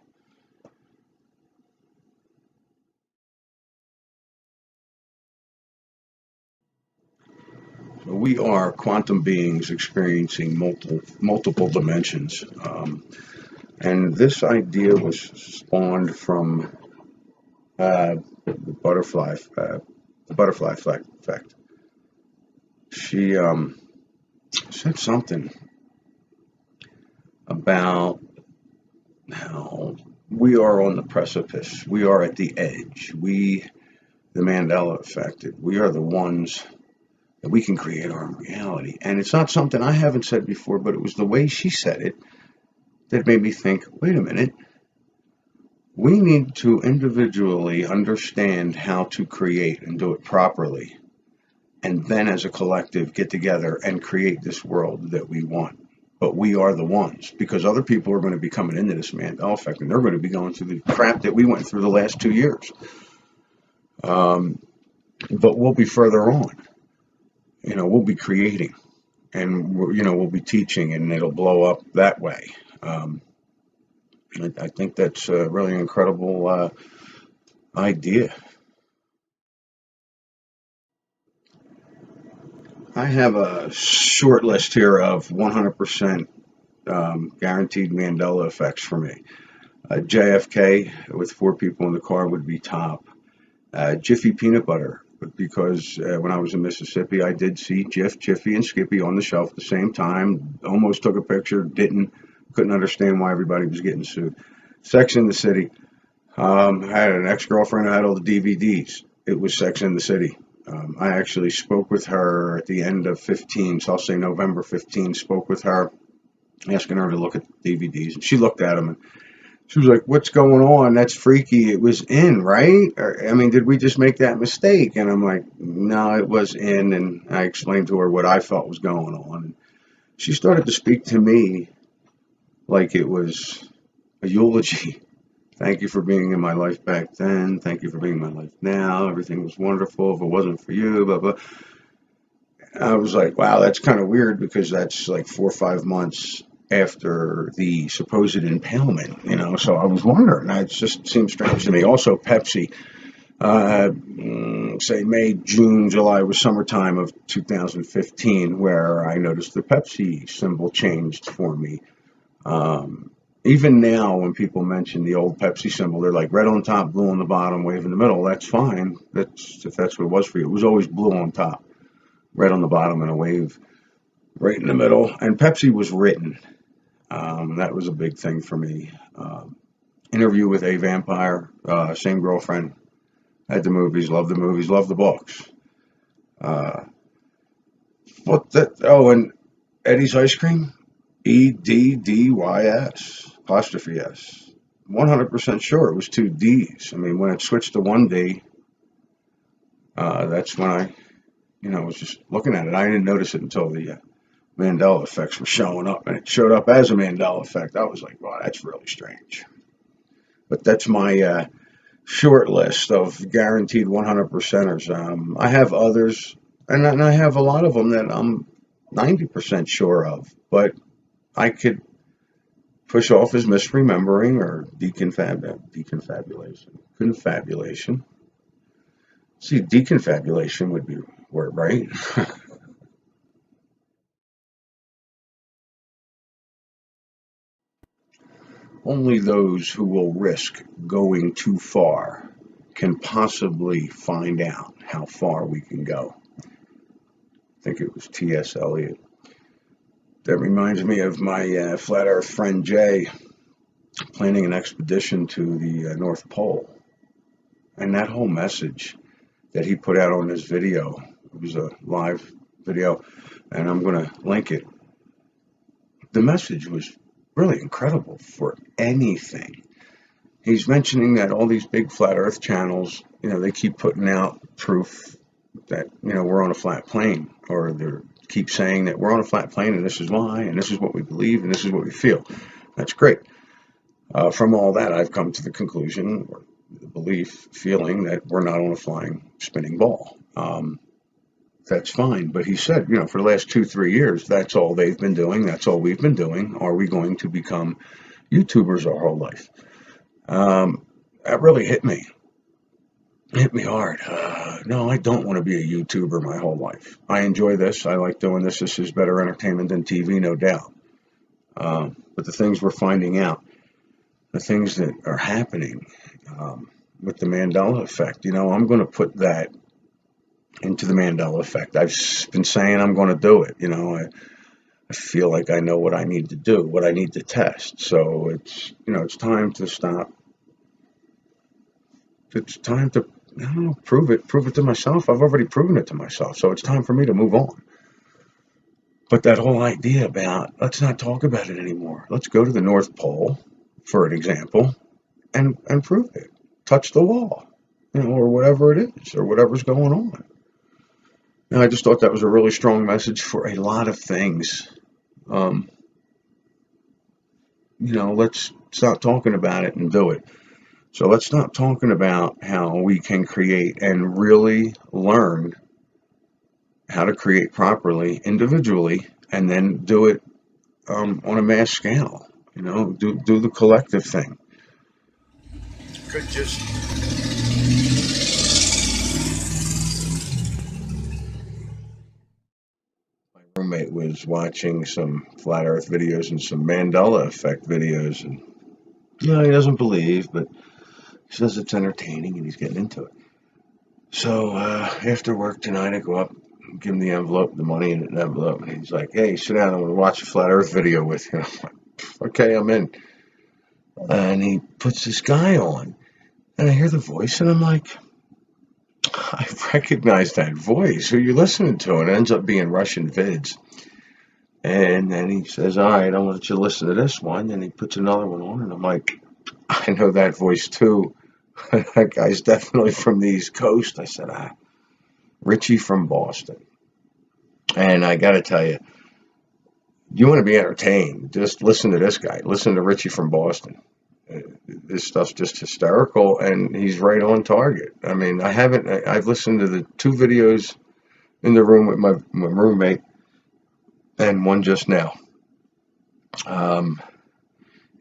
Speaker 1: We are quantum beings experiencing multiple dimensions, and this idea was spawned from the butterfly effect. She said something about how we are on the precipice. We are at the edge. The Mandela effect. We are the ones that we can create our own reality. And it's not something I haven't said before, but it was the way she said it that made me think, wait a minute, we need to individually understand how to create and do it properly. and then as a collective get together and create this world that we want. But we are the ones, because other people are going to be coming into this Mandela effect, and they're going to be going through the crap that we went through the last 2 years. But we'll be further on. We'll be creating, and we'll be teaching, and it'll blow up that way. I think that's a really incredible idea. I have a short list here of 100% guaranteed Mandela effects for me. JFK with 4 people in the car would be top. Jiffy peanut butter, because when I was in Mississippi, I did see Jiffy, and Skippy on the shelf at the same time. Almost took a picture, couldn't understand why everybody was getting sued. Sex in the City. I had an ex-girlfriend who had all the DVDs. It was Sex in the City. I actually spoke with her at the end of 15, so I'll say November 15, spoke with her, asking her to look at the DVDs. And she looked at them, and she was like, "What's going on? That's freaky. It was in, right? Did we just make that mistake?" And I'm like, "No, it was in." And I explained to her what I felt was going on. And she started to speak to me like it was a eulogy. "Thank you for being in my life back then. Thank you for being in my life now. Everything was wonderful. If it wasn't for you, blah, blah." I was like, wow, that's kind of weird, because that's like 4 or 5 months after the supposed impalement, so I was wondering. It just seemed strange to me. Also, Pepsi, say May, June, July was summertime of 2015, where I noticed the Pepsi symbol changed for me. Even now, when people mention the old Pepsi symbol, they're like red on top, blue on the bottom, wave in the middle. That's fine. If that's what it was for you. It was always blue on top, red on the bottom, and a wave right in the middle. And Pepsi was written. That was a big thing for me. Interview with a Vampire, same girlfriend. Had the movies, loved the books. And Eddie's Ice Cream? EDDYS, apostrophe S. 100% sure it was 2 D's. When it switched to 1 D, that's when I, was just looking at it. I didn't notice it until the Mandela effects were showing up, and it showed up as a Mandela effect. I was like, wow, that's really strange. But that's my short list of guaranteed 100%ers. I have others, and I have a lot of them that I'm 90% sure of, but I could push off as misremembering or confabulation. See, deconfabulation would be word, right? Only those who will risk going too far can possibly find out how far we can go. I think it was T.S. Eliot. That reminds me of my flat earth friend Jay planning an expedition to the North Pole. And that whole message that he put out on his video, it was a live video, and I'm going to link it. The message was really incredible for anything. He's mentioning that all these big flat earth channels, they keep putting out proof that, we're on a flat plane, or they keep saying that we're on a flat plane, and this is why, and this is what we believe, and this is what we feel. That's great. From all that, I've come to the conclusion, or the belief, feeling that we're not on a flying, spinning ball. That's fine. But he said, for the last 2-3 years, that's all they've been doing. That's all we've been doing. Are we going to become YouTubers our whole life? That really hit me. Hit me hard. No, I don't want to be a YouTuber my whole life. I enjoy this. I like doing this. This is better entertainment than TV, no doubt. But the things we're finding out, the things that are happening with the Mandela effect, I'm going to put that into the Mandela effect. I've been saying I'm going to do it. I feel like I know what I need to do, what I need to test. So it's time to stop. It's time to, prove it to myself. I've already proven it to myself. So it's time for me to move on. But that whole idea about, let's not talk about it anymore. Let's go to the North Pole, for an example, and prove it. Touch the wall, or whatever it is, or whatever's going on. And I just thought that was a really strong message for a lot of things. Um, let's stop talking about it and do it. So let's stop talking about how we can create and really learn how to create properly individually, and then do it on a mass scale. Do the collective thing.
Speaker 3: Could just
Speaker 1: My roommate was watching some flat Earth videos and some Mandela Effect videos, and he doesn't believe, but he says it's entertaining and he's getting into it. So after work tonight, I go up, give him the envelope, the money in an envelope, and he's like, "Hey, sit down. I'm gonna watch a flat Earth video with you." I'm like, "Okay, I'm in." And he puts this guy on, and I hear the voice, and I'm like, I recognize that voice. Who you listening to? And it ends up being Russian vids. And then he says, "All right, I want you to listen to this one." And he puts another one on, and I'm like, I know that voice too. That guy's definitely from the East Coast. I said, Richie from Boston. And I got to tell you, you want to be entertained, just listen to this guy. Listen to Richie from Boston. This stuff's just hysterical, and he's right on target. I mean, I've listened to the 2 videos in the room with my roommate, and one just now.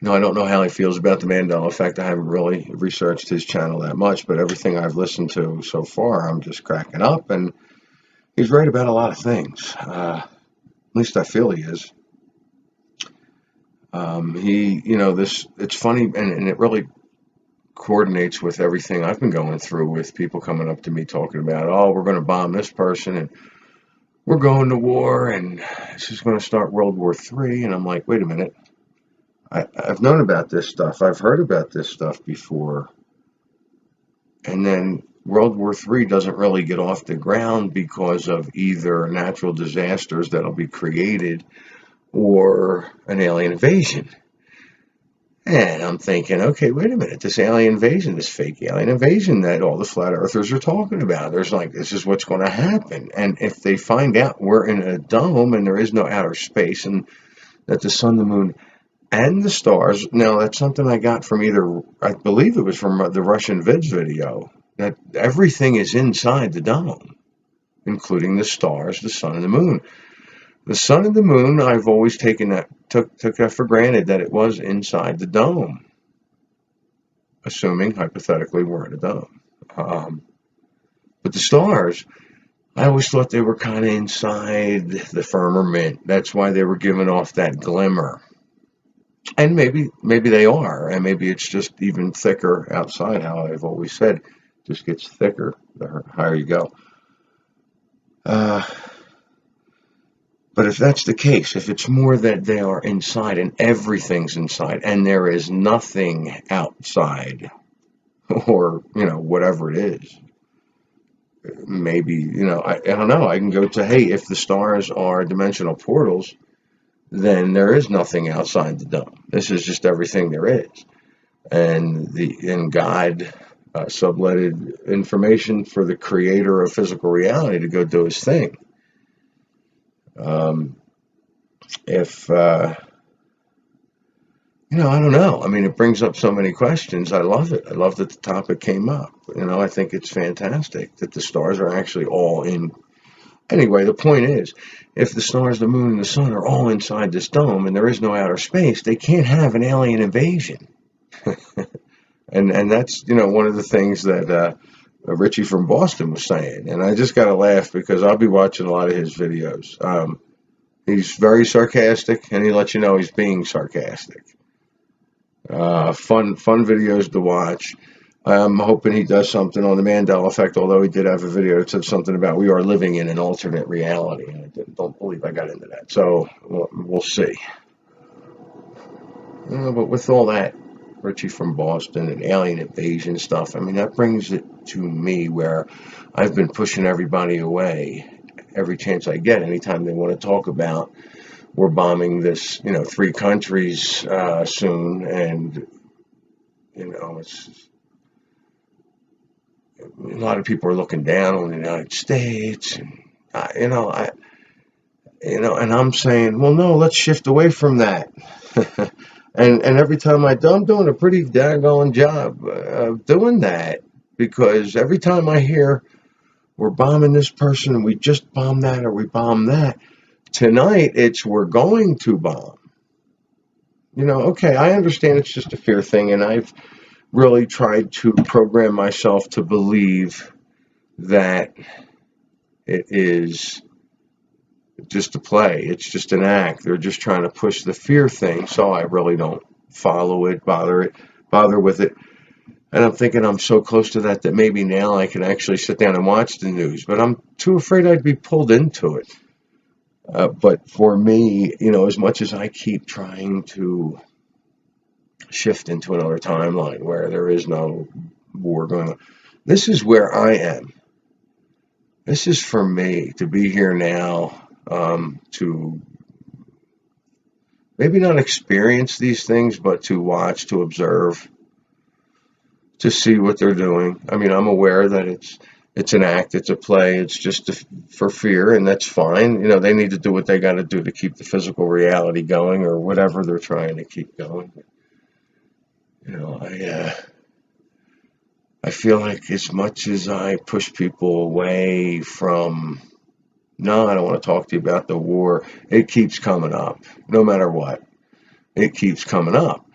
Speaker 1: I don't know how he feels about the Mandela Effect. I haven't really researched his channel that much, but everything I've listened to so far, I'm just cracking up, and he's right about a lot of things. At least I feel he is. It's funny, and it really coordinates with everything I've been going through, with people coming up to me talking about, oh, we're going to bomb this person, and we're going to war, and this is going to start World War III. And I'm like, wait a minute. I've known about this stuff. I've heard about this stuff before. And then World War III doesn't really get off the ground because of either natural disasters that'll be created or an alien invasion. And I'm thinking, okay, wait a minute, this alien invasion, this fake alien invasion that all the flat earthers are talking about, there's like, this is what's going to happen. And if they find out we're in a dome and there is no outer space, and that the sun, the moon, and the stars, now that's something I got from I believe it was from the Russian vids video, that everything is inside the dome, including the stars, the sun, and the moon. The sun and the moon, I've always took that for granted, that it was inside the dome, assuming hypothetically we're in a dome. But the stars, I always thought they were kind of inside the firmament. That's why they were giving off that glimmer. And maybe they are, and maybe it's just even thicker outside. How I've always said, it just gets thicker the higher you go. But if that's the case, if it's more that they are inside and everything's inside and there is nothing outside, or, whatever it is, maybe, I don't know, I can go to, hey, if the stars are dimensional portals, then there is nothing outside the dome. This is just everything there is. And God subletted information for the creator of physical reality to go do his thing. I don't know. I mean, it brings up so many questions. I love it. I love that the topic came up. I think it's fantastic that the stars are actually all in. Anyway, the point is, if the stars, the moon, and the sun are all inside this dome and there is no outer space, they can't have an alien invasion. and that's, one of the things that Richie from Boston was saying. And I just got to laugh because I'll be watching a lot of his videos. He's very sarcastic, and he lets you know he's being sarcastic. Fun videos to watch. I'm hoping he does something on the Mandela Effect, although he did have a video that said something about we are living in an alternate reality, and I don't believe I got into that. So we'll see. But with all that, Richie from Boston and alien invasion stuff, I mean, that brings it to me where I've been pushing everybody away every chance I get. Anytime they want to talk about, we're bombing this, 3 countries soon, and it's a lot of people are looking down on the United States, and And I'm saying, well, no, let's shift away from that. And every time I'm doing a pretty daggone job of doing that, because every time I hear we're bombing this person and we just bombed that or we bombed that, tonight it's we're going to bomb. Okay, I understand it's just a fear thing, and I've really tried to program myself to believe that it is just a play. It's just an act. They're just trying to push the fear thing, so I really don't follow it, bother with it. And I'm thinking I'm so close to that maybe now I can actually sit down and watch the news, but I'm too afraid I'd be pulled into it. But for me, as much as I keep trying to shift into another timeline where there is no war going on, this is where I am. This is for me to be here now, to maybe not experience these things, but to watch, to observe, to see what they're doing. I mean, I'm aware that it's an act, it's a play, it's just for fear, and that's fine. They need to do what they got to do to keep the physical reality going, or whatever they're trying to keep going. I feel like as much as I push people away from, no, I don't want to talk to you about the war, it keeps coming up, no matter what. It keeps coming up.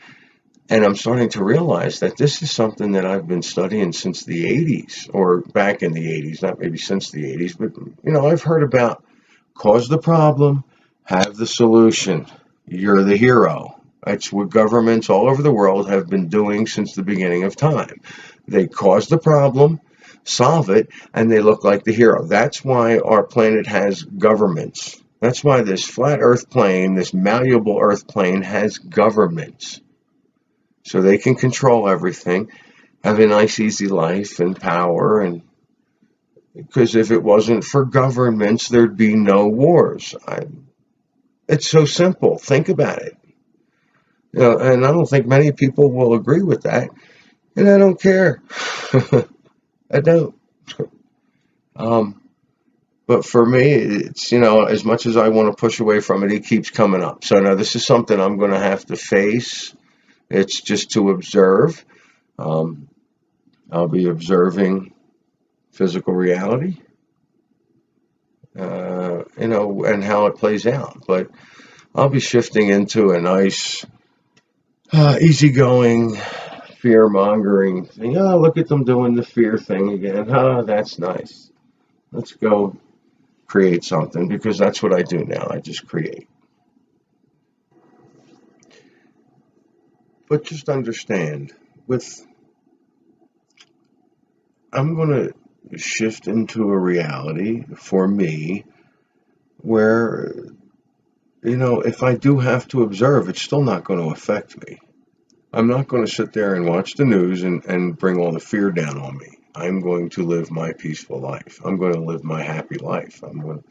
Speaker 1: And I'm starting to realize that this is something that I've been studying since the 80s, or back in the 80s, not maybe since the 80s, but, I've heard about cause the problem, have the solution. You're the hero. That's what governments all over the world have been doing since the beginning of time. They cause the problem, solve it, and they look like the hero. That's why our planet has governments. That's why this flat earth plane, this malleable earth plane, has governments. So they can control everything, have a nice, easy life and power. And because if it wasn't for governments, there'd be no wars. It's so simple. Think about it. And I don't think many people will agree with that. And I don't care. I don't. But for me, it's, as much as I want to push away from it, it keeps coming up. So now this is something I'm going to have to face. It's just to observe. I'll be observing physical reality, and how it plays out. But I'll be shifting into a nice, easygoing, fear-mongering thing. Oh, look at them doing the fear thing again. Oh, that's nice. Let's go create something, because that's what I do now. I just create. But just understand, I'm going to shift into a reality for me where, if I do have to observe, it's still not going to affect me. I'm not going to sit there and watch the news and bring all the fear down on me. I'm going to live my peaceful life. I'm going to live my happy life. I'm going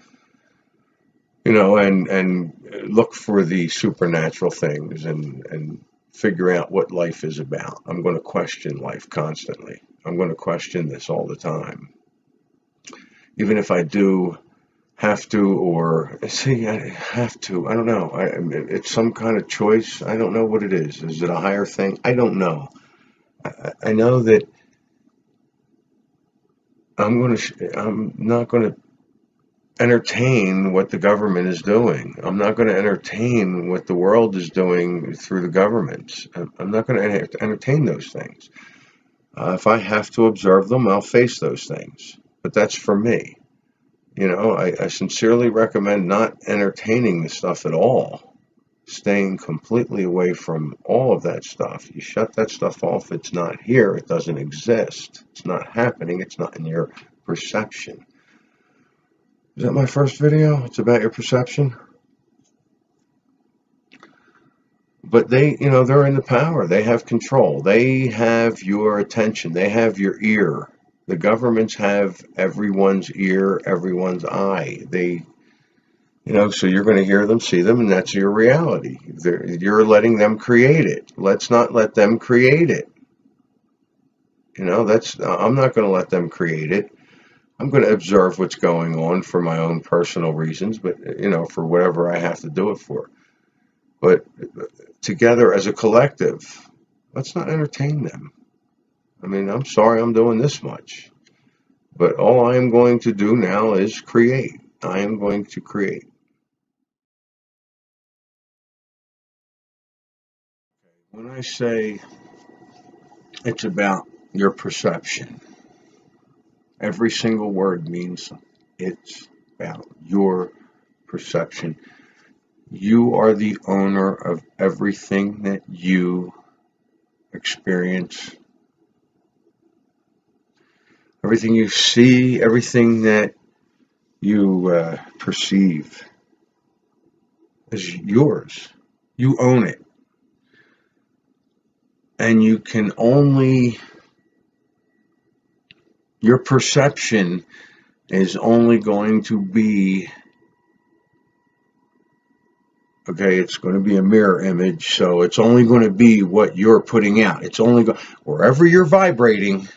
Speaker 1: to, and look for the supernatural things and figure out what life is about. I'm going to question life constantly. I'm going to question this all the time. Even if I do have to, or see, I have to, I don't know. It's some kind of choice. I don't know what it is. Is it a higher thing? I don't know. I know that I'm not going to entertain what the government is doing. I'm not going to entertain what the world is doing through the governments. I'm not going to entertain those things. If I have to observe them, I'll face those things. But that's for me. I sincerely recommend not entertaining the stuff at all. Staying completely away from all of that stuff. You shut that stuff off. It's not here. It doesn't exist. It's not happening. It's not in your perception. Is that my first video? It's about your perception. But they're in the power. They have control. They have your attention. They have your ear. The governments have everyone's ear, everyone's eye. So you're going to hear them, see them, and that's your reality. You're letting them create it. Let's not let them create it. I'm not going to let them create it. I'm going to observe what's going on for my own personal reasons, but, for whatever I have to do it for. But together as a collective, let's not entertain them. I mean, I'm sorry I'm doing this much, but all I am going to do now is create. I am going to create. When I say it's about your perception, every single word means it's about your perception. You are the owner of everything that you experience, everything you see, everything that you perceive is yours. You own it. And you can only, your perception is only going to be, okay, it's going to be a mirror image, so it's only going to be what you're putting out. It's only wherever you're vibrating,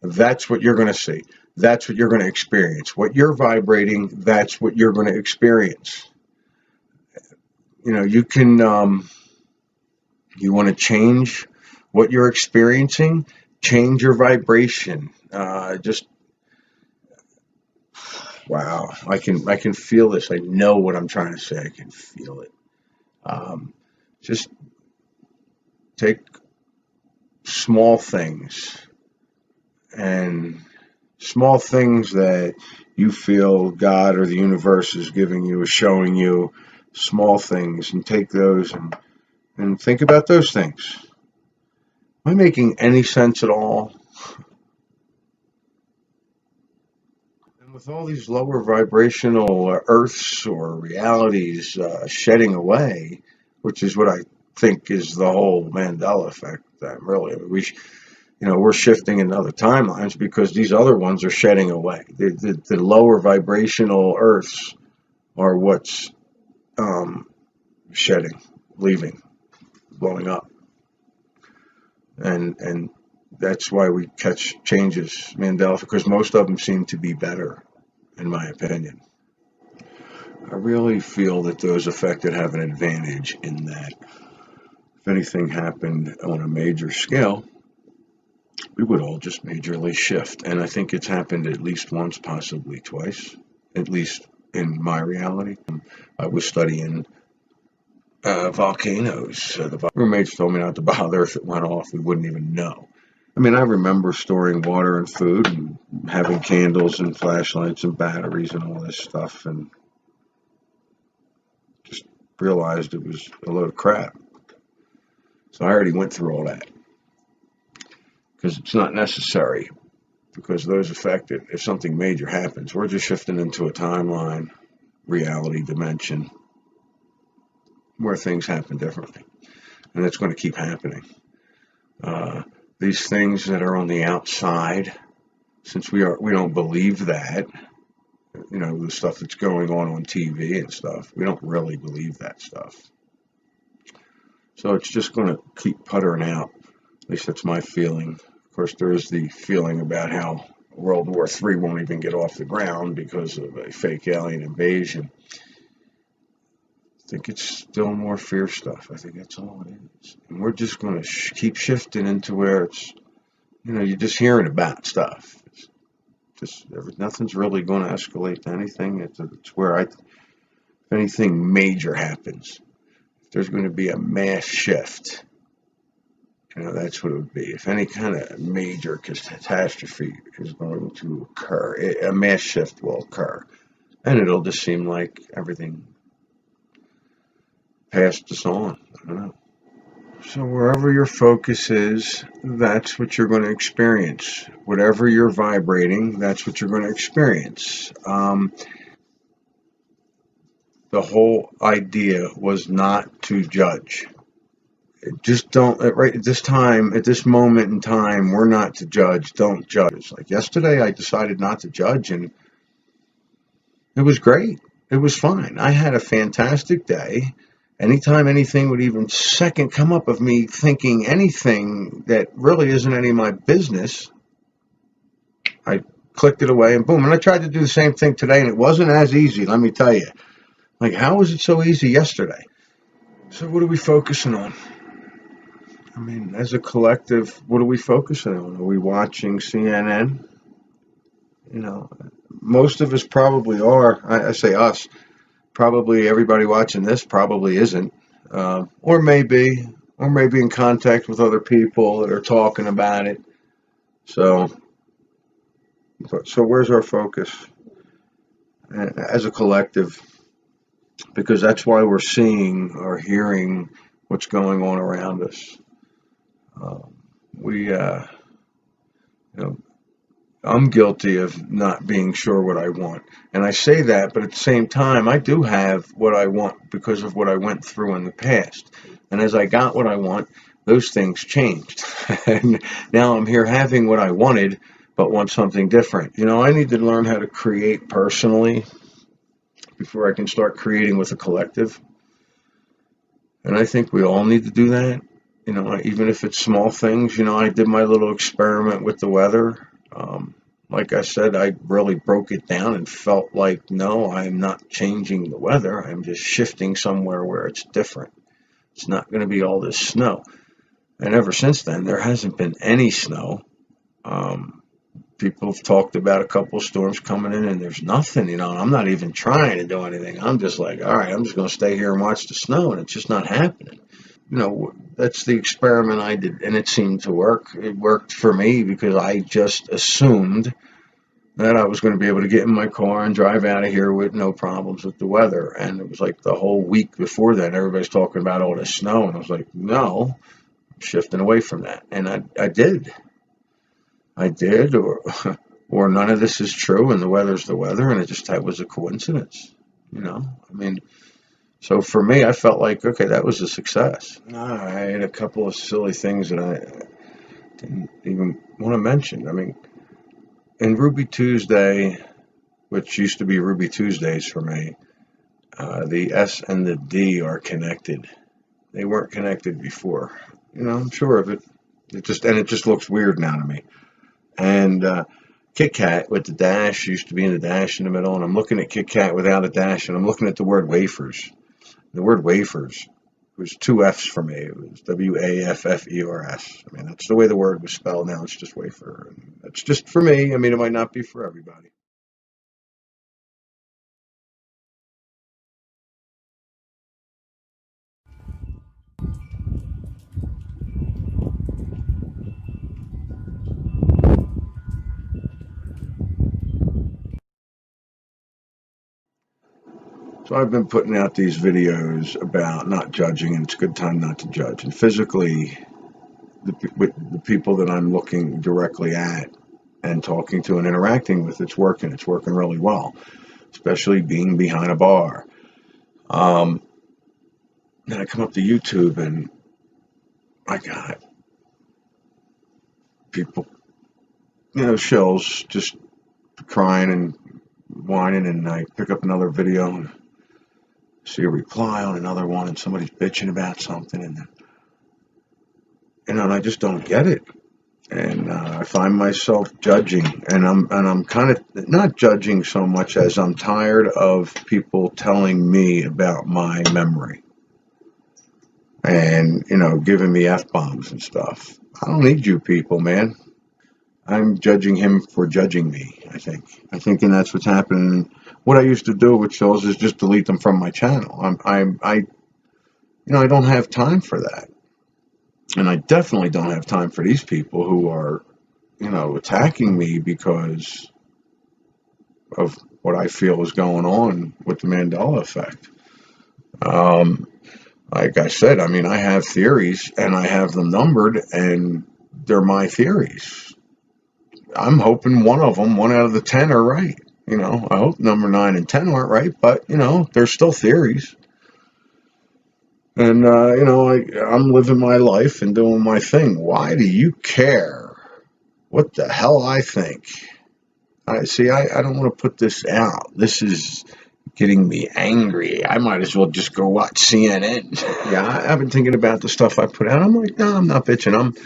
Speaker 1: that's what you're going to see. That's what you're going to experience. What you're vibrating, that's what you're going to experience. You can, you want to change what you're experiencing, change your vibration. Wow, I can feel this. I know what I'm trying to say. I can feel it. Just take small things that you feel God or the universe is giving you, is showing you, small things, and take those and think about those things. Am I making any sense at all? And with all these lower vibrational earths or realities shedding away, which is what I think is the whole Mandela effect. Really, we're shifting in other timelines because these other ones are shedding away. The lower vibrational earths are what's shedding, leaving, blowing up, and that's why we catch changes, Mandela, because most of them seem to be better, in my opinion. I really feel that those affected have an advantage in that if anything happened on a major scale, we would all just majorly shift. And I think it's happened at least once, possibly twice, at least in my reality. I was studying volcanoes. The roommates told me not to bother. If it went off, we wouldn't even know. I mean, I remember storing water and food and having candles and flashlights and batteries and all this stuff, and just realized it was a load of crap. So I already went through all that because it's not necessary, because those affected, if something major happens, we're just shifting into a timeline, reality dimension where things happen differently, and it's going to keep happening. These things that are on the outside, since we don't believe that, the stuff that's going on TV and stuff, we don't really believe that stuff. So it's just going to keep puttering out. At least that's my feeling. Of course, there is the feeling about how World War III won't even get off the ground because of a fake alien invasion. I think it's still more fear stuff. I think that's all it is. And we're just going to keep shifting into where it's, you're just hearing about stuff. Nothing's really going to escalate to anything. It's where if anything major happens, if there's going to be a mass shift, that's what it would be. If any kind of major catastrophe is going to occur, a mass shift will occur. And it'll just seem like everything passed us on. I don't know. So wherever your focus is, that's what you're going to experience. Whatever you're vibrating, that's what you're going to experience. The whole idea was not to judge. Just don't, right at this time, at this moment in time, we're not to judge. Don't judge. Like yesterday, I decided not to judge, and it was great. It was fine. I had a fantastic day. Anytime anything would even second come up of me thinking anything that really isn't any of my business, I clicked it away, and boom. And I tried to do the same thing today, and it wasn't as easy, let me tell you. Like, how was it so easy yesterday? So what are we focusing on? I mean, as a collective, what are we focusing on? Are we watching CNN? You know, most of us probably are. I say us. Probably everybody watching this probably isn't, or maybe in contact with other people that are talking about it. So where's our focus as a collective? Because that's why we're seeing or hearing what's going on around us. We, you know, I'm guilty of not being sure what I want. And I say that, but at the same time, I do have what I want because of what I went through in the past. And as I got what I want, those things changed. And now I'm here having what I wanted, but want something different. You know, I need to learn how to create personally before I can start creating with a collective. And I think we all need to do that. You know, even if it's small things. You know, I did my little experiment with the weather. Like I said, I really broke it down and felt like, no, I'm not changing the weather. I'm just shifting somewhere where it's different. It's not going to be all this snow. And ever since then, there hasn't been any snow. People have talked about a couple of storms coming in, and there's nothing, you know, and I'm not even trying to do anything. I'm just like, all right, I'm just going to stay here and watch the snow, and it's just not happening. You know, that's the experiment I did, and it seemed to work. It worked for me because I just assumed that I was going to be able to get in my car and drive out of here with no problems with the weather. And it was like the whole week before that, everybody's talking about all this snow, and I was like, no, I'm shifting away from that. And I did. Or none of this is true, and the weather's the weather, and it just that was a coincidence. You know, I mean, so for me, I felt like, okay, that was a success. I had a couple of silly things that I didn't even want to mention. I mean, in Ruby Tuesday, which used to be Ruby Tuesdays for me, the S and the D are connected. They weren't connected before. You know, I'm sure of it. It just looks weird now to me. And Kit Kat with the dash used to be in the dash in the middle, and I'm looking at Kit Kat without a dash, and I'm looking at the word wafers. The word wafers was two F's for me. It was Waffers. I mean, that's the way the word was spelled. Now it's just wafer. And that's just for me. I mean, it might not be for everybody. So I've been putting out these videos about not judging, and it's a good time not to judge. And physically, with the people that I'm looking directly at and talking to and interacting with, it's working. It's working really well, especially being behind a bar. Then I come up to YouTube, and I got people, you know, shills just crying and whining, and I pick up another video and see a reply on another one, and somebody's bitching about something, and you know, and I just don't get it. And I find myself judging, and I'm kind of not judging so much as I'm tired of people telling me about my memory, and you know, giving me F-bombs and stuff. I don't need you people, man. I'm judging him for judging me. I think, and that's what's happening. What I used to do with shows is just delete them from my channel. You know, I don't have time for that, and I definitely don't have time for these people who are, you know, attacking me because of what I feel is going on with the Mandela effect. Like I said, I mean, I have theories, and I have them numbered, and they're my theories. I'm hoping one out of the 10 are right. You know, I hope number 9 and 10 aren't right, but you know, they're still theories. And you know, I'm living my life and doing my thing. Why do you care what the hell I think? I don't want to put this out. This is getting me angry. I might as well just go watch CNN. Yeah, I've been thinking about the stuff I put out. I'm like, no, I'm not bitching.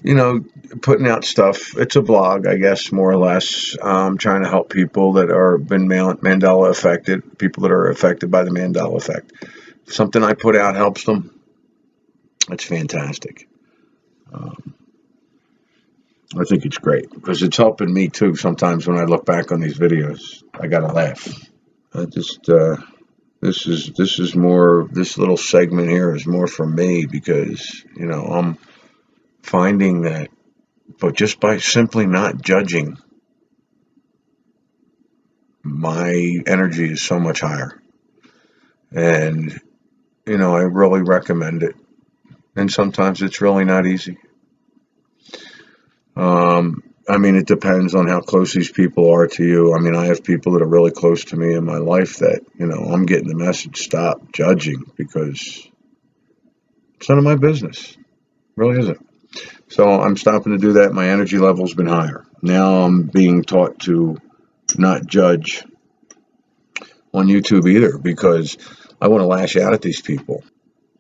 Speaker 1: you know, putting out stuff. It's a blog, I guess, more or less. Trying to help people that are been Mandela affected, people that are affected by the Mandela effect. If something I put out helps them, it's fantastic. Um, I think it's great because it's helping me too. Sometimes when I look back on these videos, I gotta laugh. I just this is more, this little segment here is more for me because I'm finding that, but just by simply not judging, my energy is so much higher, and I really recommend it. And sometimes it's really not easy. I mean, it depends on how close these people are to you. I mean, I have people that are really close to me in my life that, I'm getting the message, stop judging, because it's none of my business. It really isn't. So I'm stopping to do that. My energy level's been higher. Now I'm being taught to not judge on YouTube either, because I want to lash out at these people.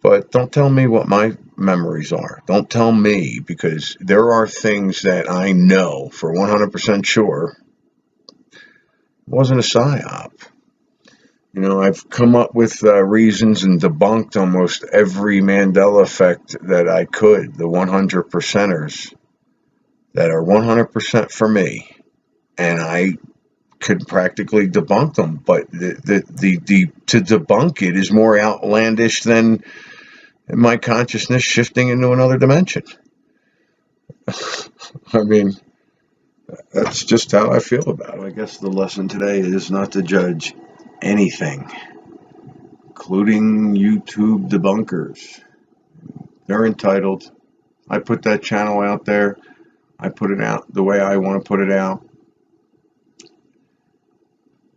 Speaker 1: But don't tell me what my memories are. Don't tell me, because there are things that I know for 100% sure wasn't a psyop. I've come up with reasons and debunked almost every Mandela effect that I could, the 100 percenters that are 100% for me, and I could practically debunk them. But the to debunk it is more outlandish than my consciousness shifting into another dimension. I mean, that's just how I feel about it. I guess the lesson today is not to judge anything, including YouTube debunkers. They're entitled. I put that channel out there. I put it out the way I want to put it out.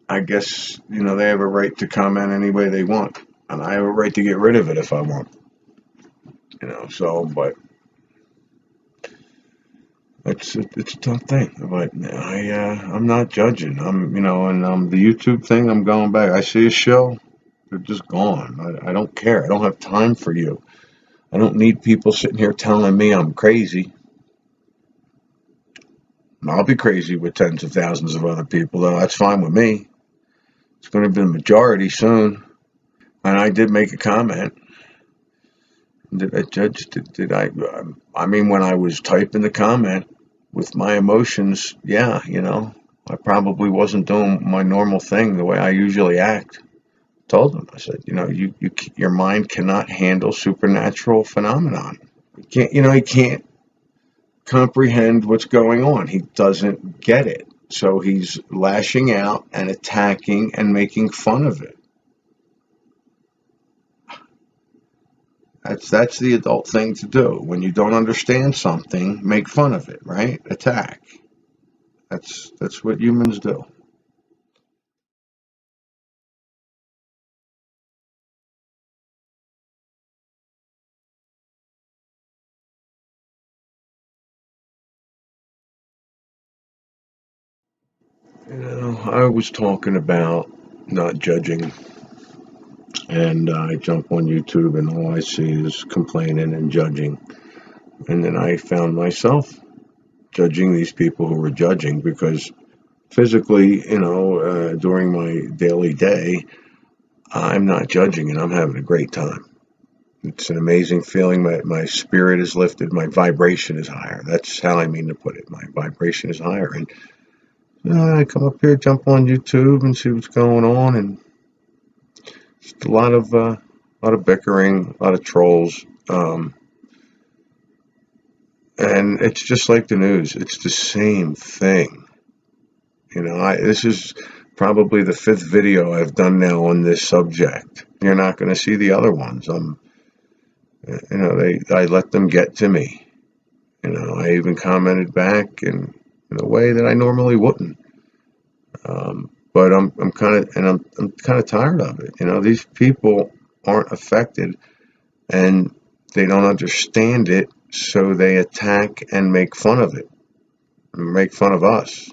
Speaker 1: I guess, they have a right to comment any way they want. And I have a right to get rid of it if I want. But it's a tough thing. But I'm not judging. And the YouTube thing, I'm going back. I see a show, they're just gone. I don't care. I don't have time for you. I don't need people sitting here telling me I'm crazy. I'll be crazy with tens of thousands of other people, though. That's fine with me. It's going to be the majority soon. And I did make a comment. Did I judge? Did I? I mean, when I was typing the comment with my emotions, yeah, I probably wasn't doing my normal thing the way I usually act. Told them, I said, your mind cannot handle supernatural phenomenon. He can't comprehend what's going on. He doesn't get it. So he's lashing out and attacking and making fun of it. That's the adult thing to do. When you don't understand something, make fun of it, right? Attack. That's what humans do. I was talking about not judging, and I jump on YouTube and all I see is complaining and judging. And then I found myself judging these people who were judging, because physically, during my daily day, I'm not judging and I'm having a great time. It's an amazing feeling. My spirit is lifted. My vibration is higher. That's how I mean to put it. My vibration is higher. And I come up here, jump on YouTube and see what's going on. And just a lot of bickering, a lot of trolls. And it's just like the news. It's the same thing. This is probably the 5th video I've done now on this subject. You're not going to see the other ones. I let them get to me. I even commented back in a way that I normally wouldn't. But I'm kind of tired of it. These people aren't affected and they don't understand it, so they attack and make fun of it, and make fun of us.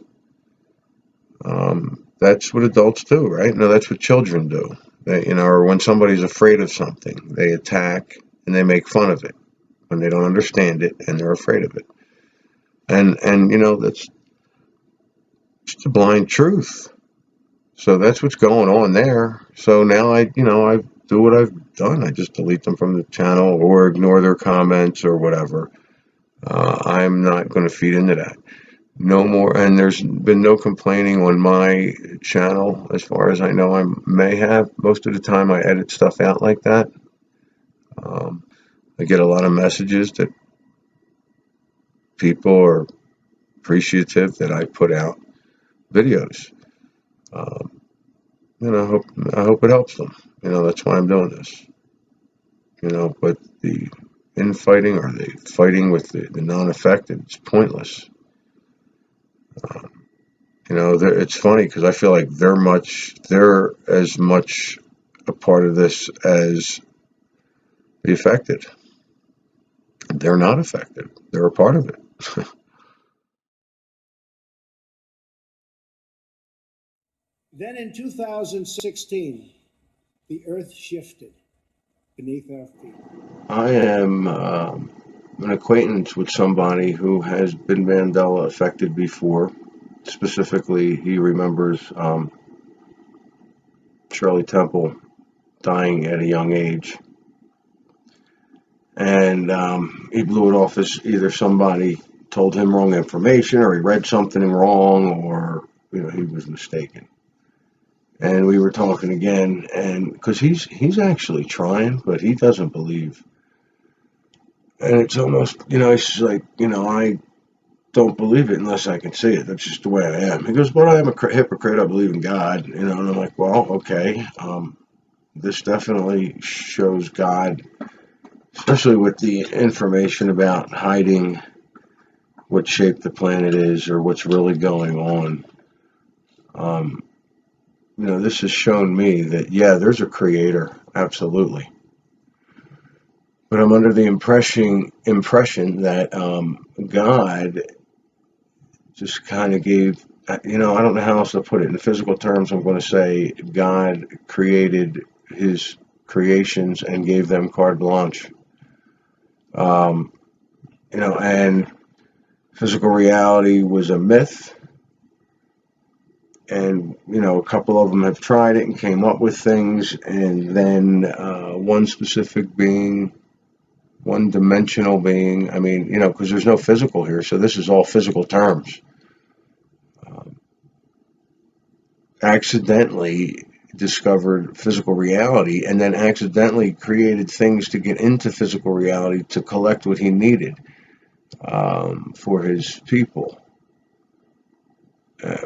Speaker 1: That's what adults do, right? No, that's what children do. Or when somebody's afraid of something, they attack and they make fun of it when they don't understand it and they're afraid of it. And that's just a blind truth. So that's what's going on there. So now I do what I've done. I just delete them from the channel or ignore their comments or whatever. I'm not going to feed into that. No more. And there's been no complaining on my channel as far as I know. I may have. Most of the time I edit stuff out like that. I get a lot of messages that people are appreciative that I put out videos. Um, and I hope it helps them. That's why I'm doing this. But the infighting or the fighting with the non-affected, it's pointless. It's funny because I feel like they're as much a part of this as the affected. They're not affected. They're a part of it.
Speaker 5: Then in 2016, the earth shifted beneath our feet.
Speaker 1: I am an acquaintance with somebody who has been Mandela affected before. Specifically, he remembers Shirley Temple dying at a young age. And he blew it off as either somebody told him wrong information or he read something wrong or, he was mistaken. And we were talking again, and because he's actually trying, but he doesn't believe. And it's almost, it's like, I don't believe it unless I can see it. That's just the way I am. He goes, but I am a hypocrite. I believe in God, and I'm like, well, okay. This definitely shows God, especially with the information about hiding what shape the planet is or what's really going on. This has shown me that, yeah, there's a creator, absolutely. But I'm under the impression that God just kind of gave, I don't know how else to put it. In physical terms, I'm going to say God created his creations and gave them carte blanche. And physical reality was a myth. And, a couple of them have tried it and came up with things. And then one specific being, one-dimensional being, because there's no physical here. So this is all physical terms. Accidentally discovered physical reality and then accidentally created things to get into physical reality to collect what he needed for his people,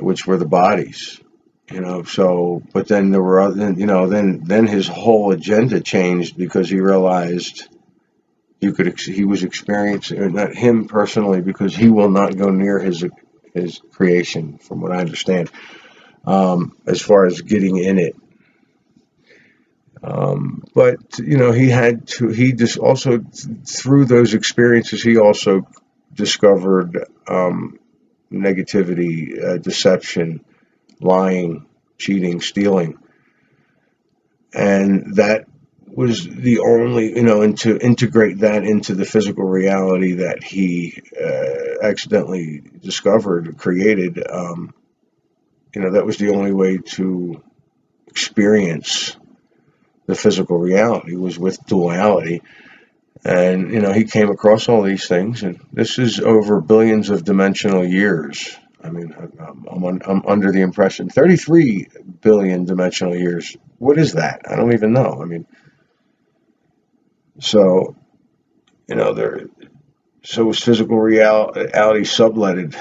Speaker 1: which were the bodies. So, but then there were other, then his whole agenda changed because he realized he was experiencing, or not him personally, because he will not go near his creation, from what I understand, as far as getting in it. But he just also, through those experiences, he also discovered negativity, deception, lying, cheating, stealing. And that was the only, and to integrate that into the physical reality that he accidentally discovered, created, that was the only way to experience the physical reality, was with duality. And, he came across all these things, and this is over billions of dimensional years. I'm under the impression 33 billion dimensional years. What is that? I don't even know. So, so is physical reality subletted.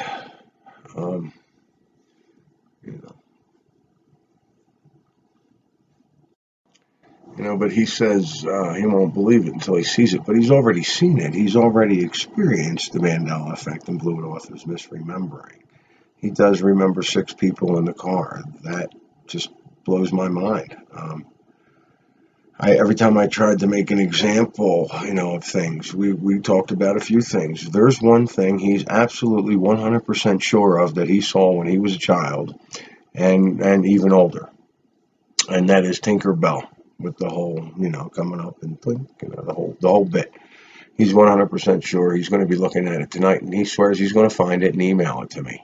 Speaker 1: But he says he won't believe it until he sees it. But he's already seen it. He's already experienced the Mandela Effect and blew it off as misremembering. He does remember 6 people in the car. That just blows my mind. Every time I tried to make an example, of things, we talked about a few things. There's one thing he's absolutely 100% sure of that he saw when he was a child, and even older, and that is Tinker Bell with the whole, coming up and blink, the whole bit. He's 100% sure he's going to be looking at it tonight, and he swears he's going to find it and email it to me.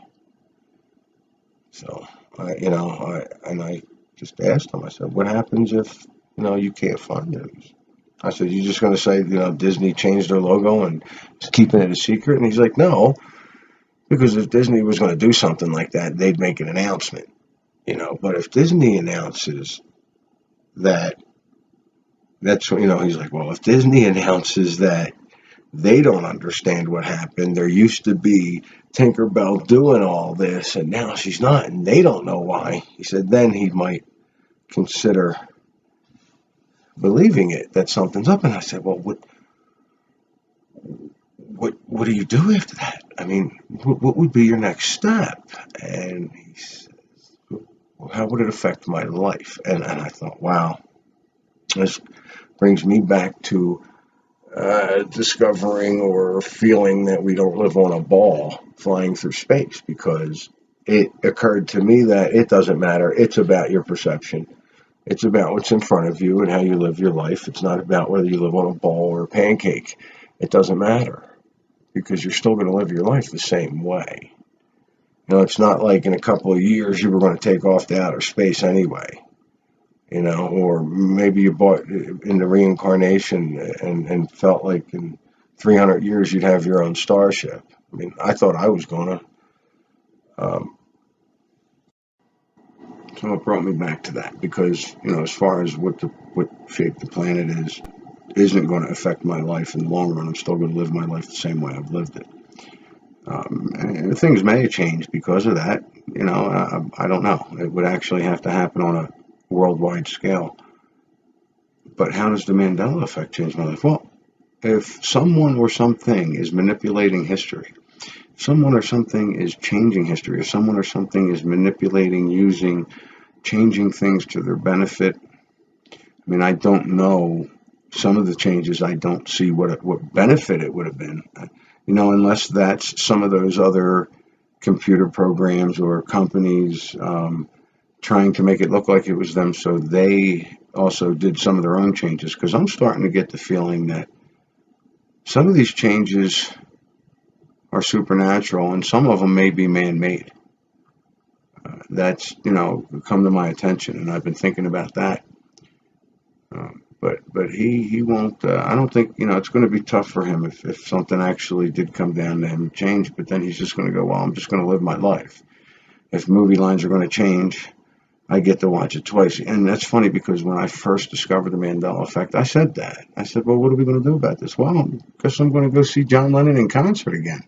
Speaker 1: So, I just asked him, I said, what happens if, you can't find it? I said, you just going to say, Disney changed their logo and is keeping it a secret? And he's like, no, because if Disney was going to do something like that, they'd make an announcement, But if Disney announces that, he's like, well, if Disney announces that they don't understand what happened, there used to be Tinkerbell doing all this, and now she's not, and they don't know why. He said then he might consider believing it, that something's up. And I said, well, what do you do after that? I mean, what would be your next step? And he says, well, how would it affect my life? And I thought, wow, this brings me back to discovering or feeling that we don't live on a ball flying through space, because it occurred to me that it doesn't matter. It's about your perception. It's about what's in front of you and how you live your life. It's not about whether you live on a ball or a pancake. It doesn't matter, because you're still going to live your life the same way. It's not like in a couple of years you were going to take off to outer space anyway. Or maybe you bought into reincarnation and felt like in 300 years you'd have your own starship. I mean, I thought I was going to. So it brought me back to that, because, as far as what shape the planet isn't going to affect my life in the long run. I'm still going to live my life the same way I've lived it. And things may change because of that. I don't know. It would actually have to happen on a worldwide scale. But how does the Mandela effect change my life? Well, if someone or something is manipulating history, if someone or something is changing history, if someone or something is manipulating, changing things to their benefit, I mean, I don't know some of the changes. I don't see what benefit it would have been, unless that's some of those other computer programs or companies trying to make it look like it was them, so they also did some of their own changes. Because I'm starting to get the feeling that some of these changes are supernatural, and some of them may be man-made. That's, come to my attention, and I've been thinking about that. But he won't, I don't think, it's going to be tough for him if something actually did come down to him and change. But then he's just going to go, well, I'm just going to live my life. If movie lines are going to change, I get to watch it twice. And that's funny, because when I first discovered the Mandela Effect, I said that. I said, well, what are we going to do about this? Well, I guess I'm going to go see John Lennon in concert again.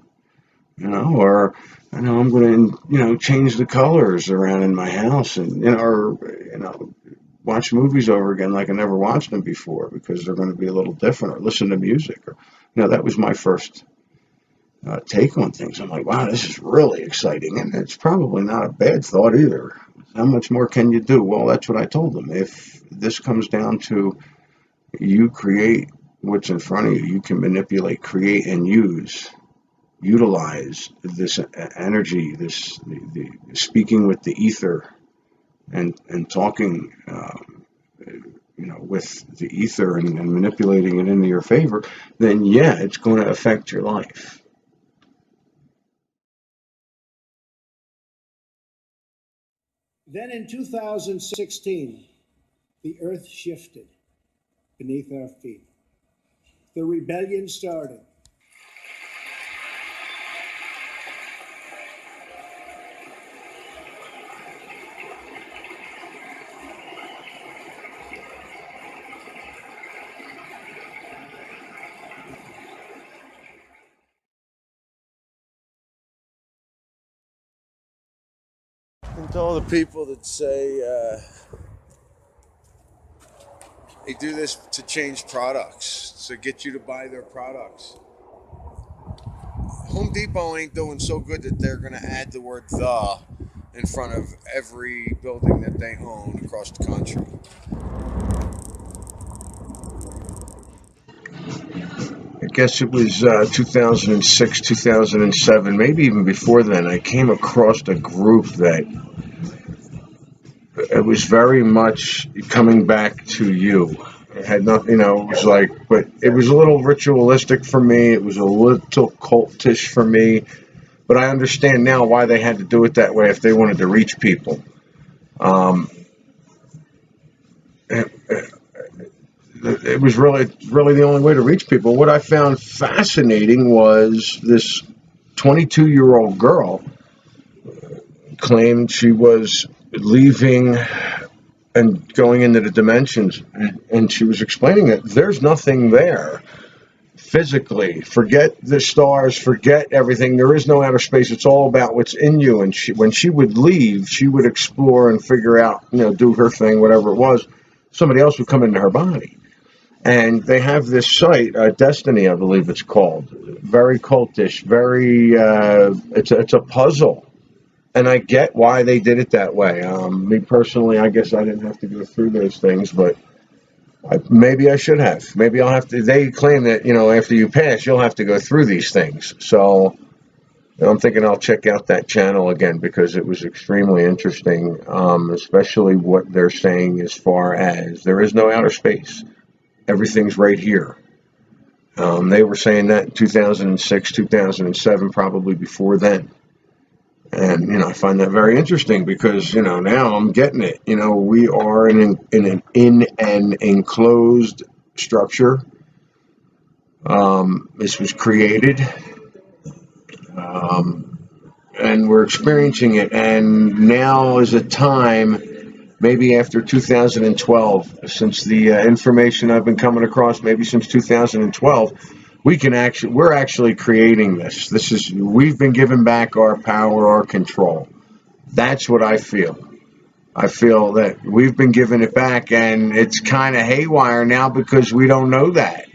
Speaker 1: Or I'm going to, change the colors around in my house, and, watch movies over again like I never watched them before, because they're going to be a little different, or listen to music. Or, that was my first take on things. I'm like, wow, this is really exciting. And it's probably not a bad thought either. How much more can you do? Well, that's what I told them. If this comes down to you create what's in front of you, you can manipulate, create, and utilize this energy, the speaking with the ether, and talking, with the ether, and manipulating it into your favor, then yeah, it's going to affect your life.
Speaker 5: Then in 2016, the earth shifted beneath our feet. The rebellion started.
Speaker 3: And to all the people that say they do this to change products, to get you to buy their products. Home Depot ain't doing so good that they're going to add the word "the" in front of every building that they own across the country.
Speaker 1: I guess it was 2006, 2007, maybe even before then, I came across a group that it was very much coming back to you. It had nothing, you know, it was like, but it was a little ritualistic for me. It was a little cultish for me. But I understand now why they had to do it that way if they wanted to reach people. Um, it was really the only way to reach people. What I found fascinating was this 22-year-old girl claimed she was leaving and going into the dimensions, and she was explaining that there's nothing there physically. Forget the stars, forget everything. There is no outer space. It's all about what's in you. And when she would leave, she would explore and figure out, you know, do her thing, whatever it was. Somebody else would come into her body. And they have this site, Destiny, I believe it's called. Very cultish, very, it's a puzzle. And I get why they did it that way. Me personally, I guess I didn't have to go through those things, but maybe I should have. Maybe I'll have to. They claim that, you know, after you pass, you'll have to go through these things. So I'm thinking I'll check out that channel again because it was extremely interesting, especially what they're saying as far as there is no outer space. Everything's right here. They were saying that in 2006, 2007, probably before then. And, you know, I find that very interesting because, you know, now I'm getting it. You know, we are in an enclosed structure. This was created, and we're experiencing it. And now is a time, maybe after 2012, since the information I've been coming across, maybe since 2012, we're actually creating this. We've been given back our power, our control. That's what I feel. I feel that we've been given it back, and it's kind of haywire now because we don't know that.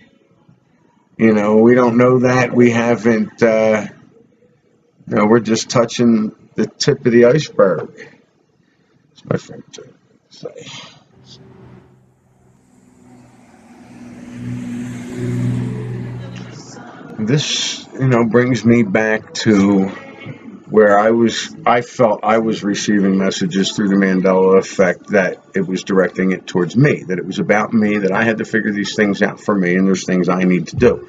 Speaker 1: You know, we don't know that. We haven't, you know, we're just touching the tip of the iceberg. It's my favorite to say. This, you know, brings me back to where I felt I was receiving messages through the Mandela Effect that it was directing it towards me, that it was about me, that I had to figure these things out for me, and there's things I need to do.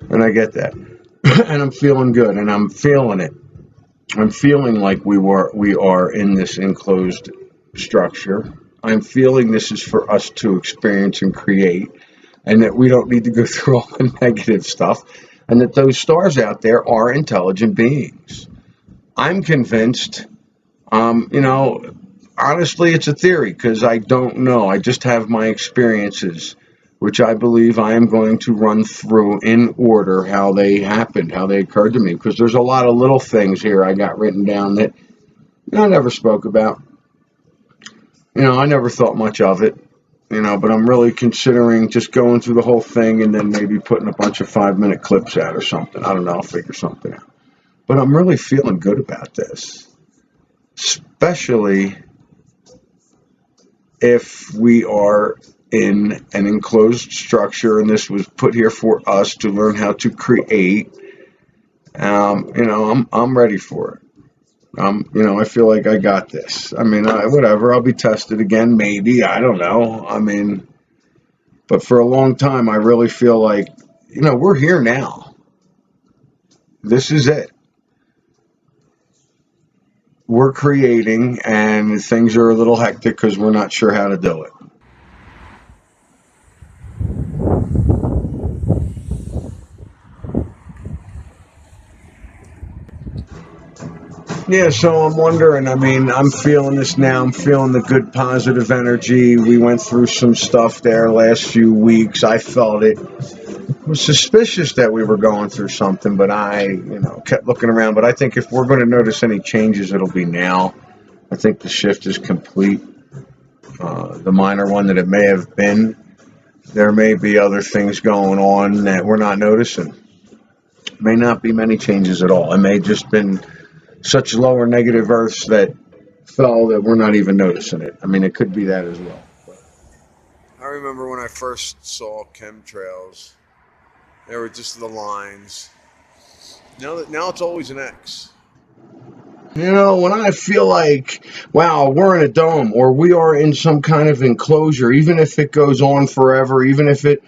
Speaker 1: And I get that. And I'm feeling good, and I'm feeling it. I'm feeling like we are in this enclosed structure. I'm feeling this is for us to experience and create, and that we don't need to go through all the negative stuff, and that those stars out there are intelligent beings. I'm convinced, you know, honestly, it's a theory because I don't know. I just have my experiences, which I believe I am going to run through in order how they happened, how they occurred to me, because there's a lot of little things here I got written down that, you know, I never spoke about. You know, I never thought much of it. You know, but I'm really considering just going through the whole thing and then maybe putting a bunch of 5-minute clips out or something. I don't know. I'll figure something out. But I'm really feeling good about this, especially if we are in an enclosed structure and this was put here for us to learn how to create. You know, I'm ready for it. You know, I feel like I got this. I mean, whatever. I'll be tested again, maybe. I don't know. I mean, but for a long time, I really feel like, you know, we're here now. This is it. We're creating, and things are a little hectic because we're not sure how to do it. Yeah, so I'm wondering, I mean, I'm feeling this now. I'm feeling the good positive energy. We went through some stuff there last few weeks. I felt it. I was suspicious that we were going through something, but I, you know, kept looking around. But I think if we're going to notice any changes, it'll be now. I think the shift is complete. The minor one that it may have been, there may be other things going on that we're not noticing. May not be many changes at all. It may just been such lower negative Earths that fell that we're not even noticing it. I mean, it could be that as well.
Speaker 3: I remember when I first saw chemtrails, they were just the lines. Now it's always an X.
Speaker 1: You know, when I feel like, wow, we're in a dome or we are in some kind of enclosure, even if it goes on forever, even if it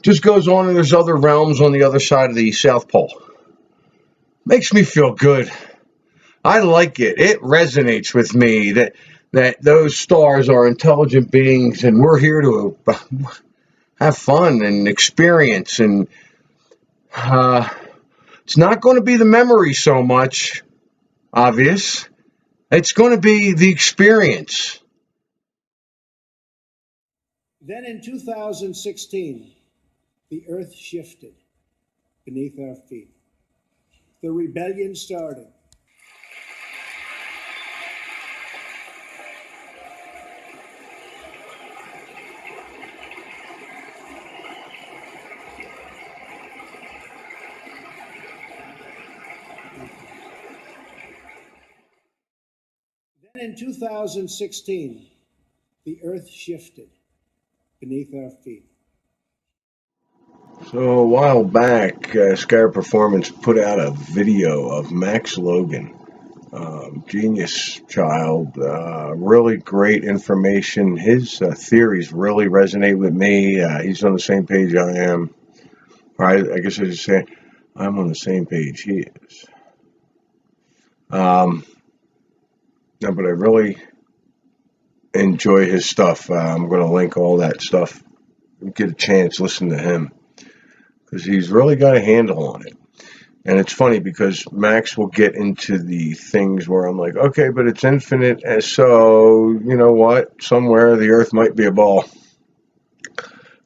Speaker 1: just goes on and there's other realms on the other side of the South Pole, makes me feel good. I like it. It resonates with me that those stars are intelligent beings and we're here to have fun and experience. And it's not going to be the memory so much, obvious. It's going to be the experience.
Speaker 5: Then in 2016, the earth shifted beneath our feet. The rebellion started. Then in 2016, the earth shifted beneath our feet.
Speaker 1: So a while back, Sky Performance put out a video of Max Logan, genius child, really great information. His theories really resonate with me. He's on the same page I am. Or I guess I should say I'm on the same page he is. No, but I really enjoy his stuff. I'm going to link all that stuff. Get a chance, listen to him, because he's really got a handle on it. And it's funny because Max will get into the things where I'm like, okay, but it's infinite, and so you know what? Somewhere the Earth might be a ball.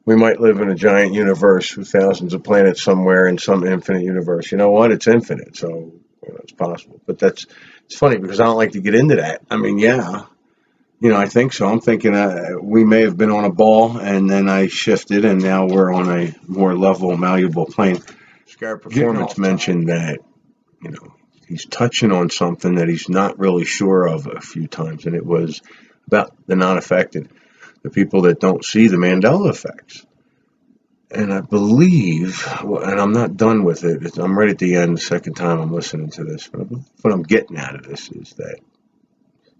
Speaker 1: We might live in a giant universe with thousands of planets somewhere in some infinite universe. You know what? It's infinite, so it's possible. But it's funny because I don't like to get into that. I mean, yeah, I think so. I'm thinking we may have been on a ball, and then I shifted, and now we're on a more level, malleable plane. Sky Performance mentioned that, he's touching on something that he's not really sure of a few times, and it was about the non-affected, the people that don't see the Mandela Effects. And I believe, and I'm not done with it, I'm right at the end the second time I'm listening to this, but what I'm getting out of this is that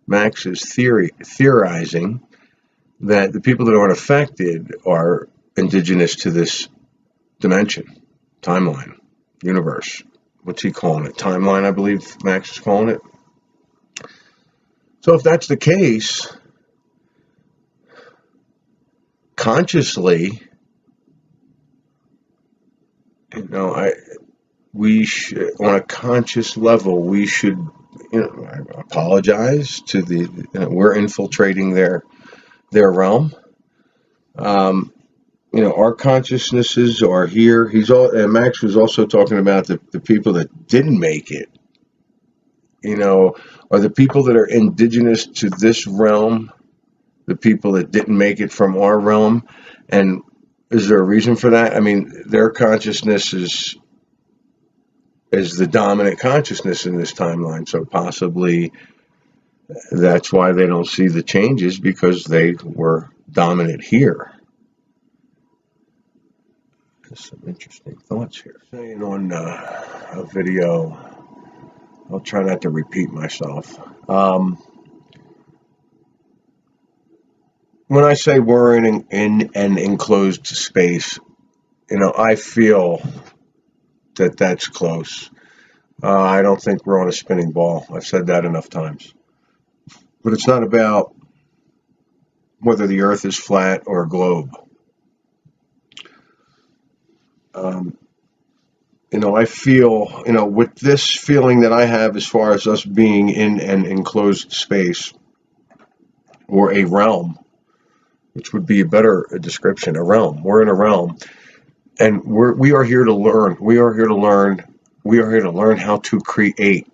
Speaker 1: Max is theorizing that the people that aren't affected are indigenous to this dimension, timeline, universe. What's he calling it? Timeline, I believe Max is calling it. So if that's the case, consciously, we should, on a conscious level, we should, apologize to we're infiltrating their realm. Our consciousnesses are here. And Max was also talking about the people that didn't make it, are the people that are indigenous to this realm, the people that didn't make it from our realm. And is there a reason for that? I mean, their consciousness is the dominant consciousness in this timeline. So possibly that's why they don't see the changes, because they were dominant here. There's some interesting thoughts here. Saying on a video, I'll try not to repeat myself. When I say we're in an enclosed space, I feel that that's close. I don't think we're on a spinning ball. I've said that enough times. But it's not about whether the Earth is flat or a globe. I feel, with this feeling that I have as far as us being in an enclosed space or a realm, which would be a better description, a realm. We're in a realm, and we are here to learn. We are here to learn. We are here to learn how to create.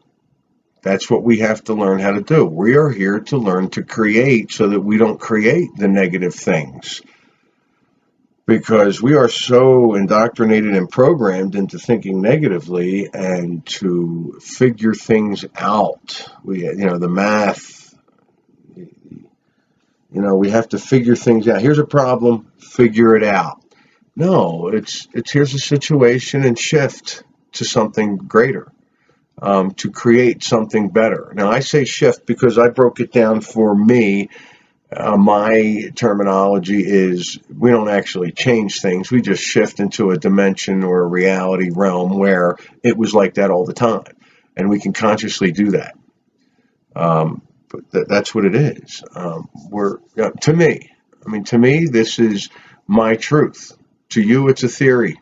Speaker 1: That's what we have to learn how to do. We are here to learn to create so that we don't create the negative things. Because we are so indoctrinated and programmed into thinking negatively and to figure things out. The math, we have to figure things out. Here's a problem, figure it out. No, it's here's a situation and shift to something greater. to create something better. Now, I say shift because I broke it down for me. My terminology is we don't actually change things. We just shift into a dimension or a reality realm where it was like that all the time. And we can consciously do that. But that's what it is. To me, this is my truth. To you, it's a theory.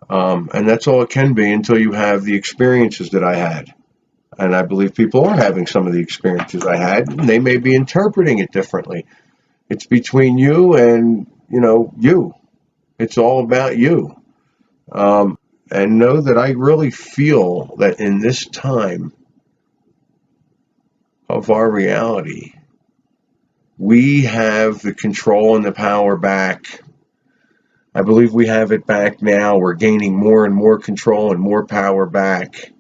Speaker 1: And that's all it can be until you have the experiences that I had. And I believe people are having some of the experiences I had, and they may be interpreting it differently. It's between you and, you. It's all about you. And know that I really feel that in this time of our reality, we have the control and the power back. I believe we have it back now. We're gaining more and more control and more power back.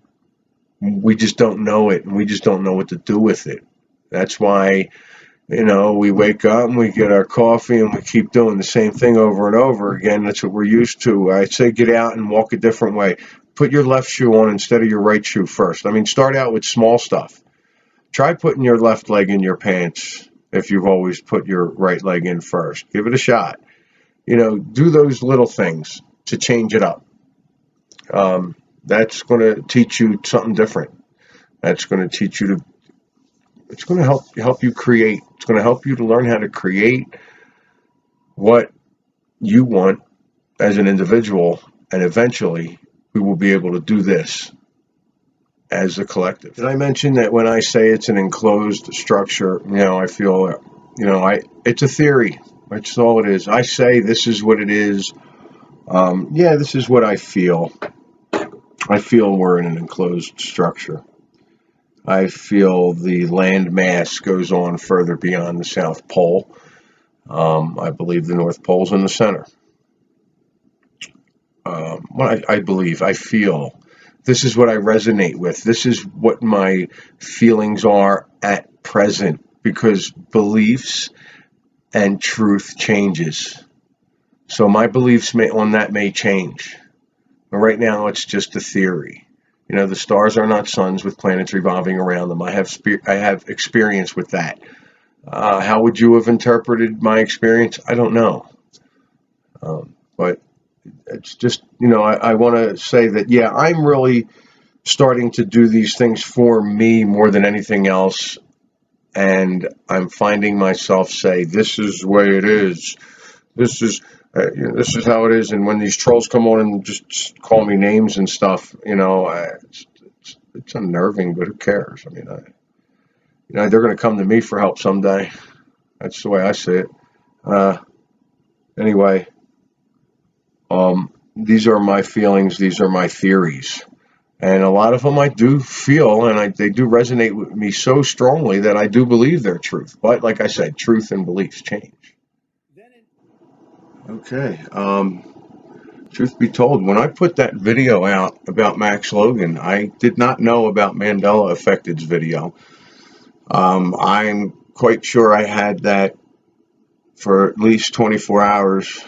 Speaker 1: We just don't know it, and we just don't know what to do with it. That's why, we wake up and we get our coffee and we keep doing the same thing over and over again. That's what we're used to. I say get out and walk a different way. Put your left shoe on instead of your right shoe first. Start out with small stuff. Try putting your left leg in your pants if you've always put your right leg in first. Give it a shot. Do those little things to change it up. That's going to teach you something different. That's going to teach you it's going to help you create. It's going to help you to learn how to create what you want as an individual. And eventually we will be able to do this as a collective. Did I mention that when I say it's an enclosed structure, I feel, it's a theory. That's all it is. I say this is what it is. This is what I feel. I feel we're in an enclosed structure. I feel the land mass goes on further beyond the South Pole. I believe the North Pole's in the center. I feel. This is what I resonate with. This is what my feelings are at present, because beliefs and truth changes. So my beliefs on that may change. But right now, it's just a theory. The stars are not suns with planets revolving around them. I have experience with that. How would you have interpreted my experience? I don't know. But it's just, I want to say that, I'm really starting to do these things for me more than anything else. And I'm finding myself say, this is the way it is. This is how it is. And when these trolls come on and just call me names and stuff, it's unnerving, but who cares? They're going to come to me for help someday. That's the way I see it. Anyway, these are my feelings. These are my theories. And a lot of them I do feel, and they do resonate with me so strongly that I do believe they're truth. But like I said, truth and beliefs change. Okay. Truth be told, when I put that video out about Max Logan, I did not know about Mandela Effects video. I'm quite sure I had that for at least 24 hours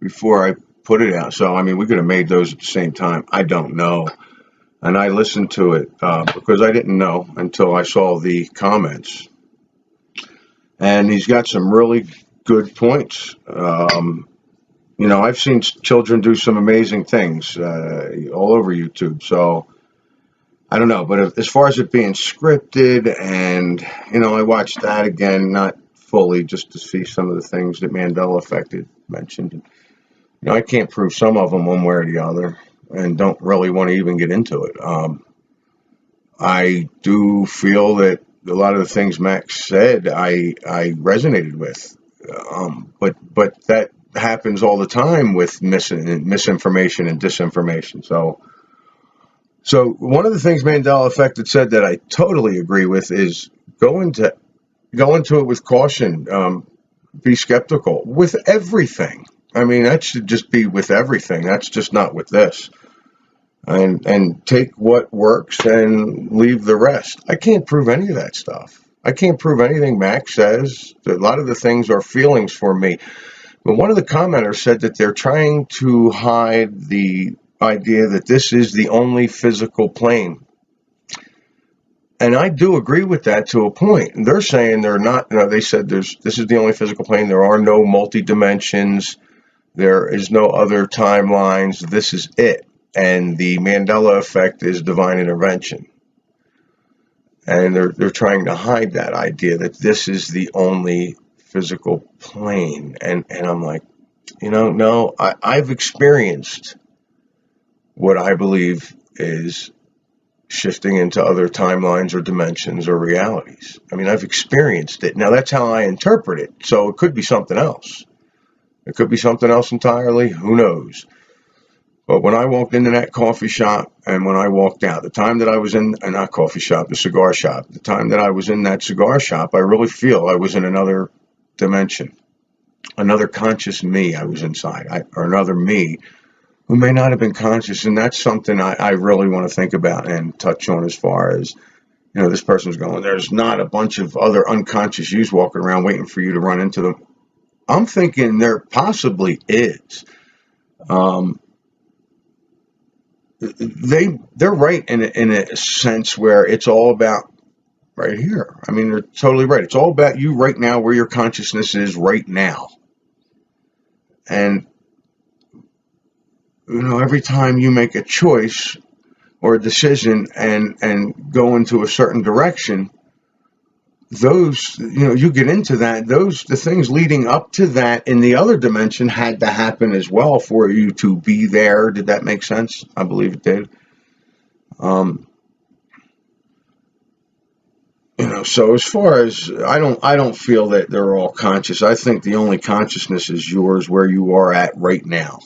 Speaker 1: before I put it out. So, we could have made those at the same time. I don't know. And I listened to it because I didn't know until I saw the comments. And he's got some really good points. I've seen children do some amazing things all over YouTube. So I don't know. But as far as it being scripted, and, I watched that again, not fully, just to see some of the things that Mandela Effect had mentioned. I can't prove some of them one way or the other, and don't really want to even get into it. I do feel that a lot of the things Max said, I resonated with. But that happens all the time with misinformation and disinformation. So one of the things Mandela Effect had said that I totally agree with is go into it with caution. Be skeptical with everything. That should just be with everything. That's just not with this. And take what works and leave the rest. I can't prove any of that stuff. I can't prove anything Max says. A lot of the things are feelings for me. But one of the commenters said that they're trying to hide the idea that this is the only physical plane. And I do agree with that to a point. They're saying they're not, they said this is the only physical plane. There are no multi-dimensions. There is no other timelines. This is it. And the Mandela effect is divine intervention. And they're trying to hide that idea that this is the only physical plane. And I'm like, no, I've experienced what I believe is shifting into other timelines or dimensions or realities. I mean, I've experienced it. Now, that's how I interpret it. So it could be something else. It could be something else entirely. Who knows? But when I walked into that coffee shop and when I walked out, the time that I was in, not coffee shop, the cigar shop, the time that I was in that cigar shop, I really feel I was in another dimension, another conscious me I was inside, or another me who may not have been conscious. And that's something I really want to think about and touch on as far as, this person's going, there's not a bunch of other unconscious yous walking around waiting for you to run into them. I'm thinking there possibly is. They're right in a sense where it's all about right here. I mean, they're totally right. It's all about you right now, where your consciousness is right now. And every time you make a choice or a decision and go into a certain direction, those, you get into that, the things leading up to that in the other dimension had to happen as well for you to be there. Did that make sense? I believe it did. So as far as, I don't feel that they're all conscious. I think the only consciousness is yours where you are at right now.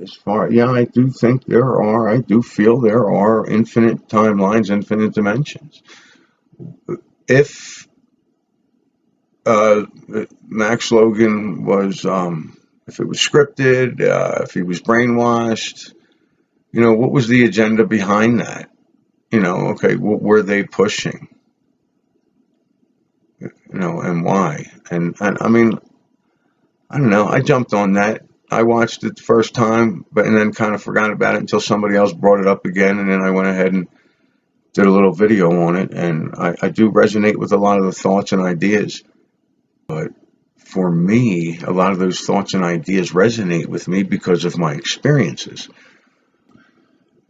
Speaker 1: As far, I do think I do feel there are infinite timelines, infinite dimensions. If Max Logan was, if it was scripted, if he was brainwashed, what was the agenda behind that? Okay, what were they pushing? And why? And I mean, I don't know. I jumped on that. I watched it the first time, and then kind of forgot about it until somebody else brought it up again, and then I went ahead and did a little video on it. And I do resonate with a lot of the thoughts and ideas. But for me, a lot of those thoughts and ideas resonate with me because of my experiences.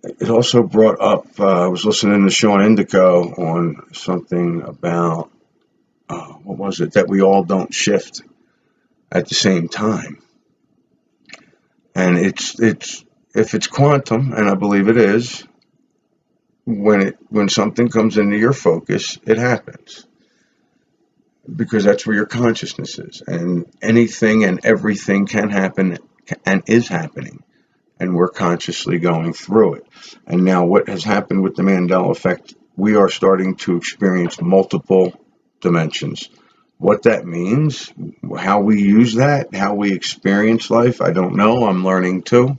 Speaker 1: It also brought up, I was listening to Sean Indico on something about, what was it, that we all don't shift at the same time. And it's if it's quantum, and I believe it is, when something comes into your focus, it happens. Because that's where your consciousness is. And anything and everything can happen and is happening. And we're consciously going through it. And now what has happened with the Mandela Effect, we are starting to experience multiple dimensions. What that means, how we use that, how we experience life, I don't know. I'm learning too.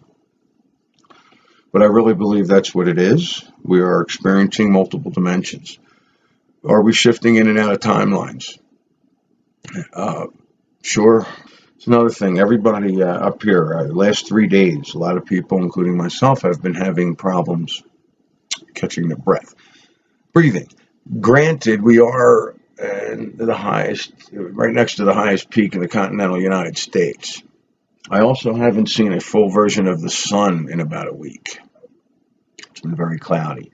Speaker 1: But I really believe that's what it is. We are experiencing multiple dimensions. Are we shifting in and out of timelines? Sure. It's another thing. Everybody up here, last 3 days, a lot of people, including myself, have been having problems catching their breath, breathing. Granted, we are the highest, right next to the highest peak in the continental United States. I also haven't seen a full version of the sun in about a week. It's been very cloudy.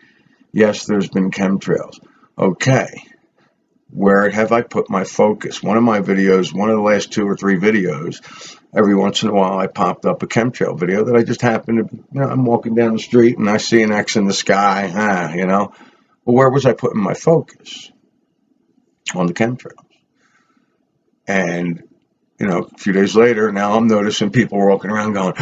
Speaker 1: Yes, there's been chemtrails. Okay. Where have I put my focus? One of my videos, one of the last 2 or 3 videos, every once in a while I popped up a chemtrail video that I just happened to, I'm walking down the street and I see an X in the sky, Well, where was I putting my focus? On the chemtrails. And, a few days later, now I'm noticing people walking around going,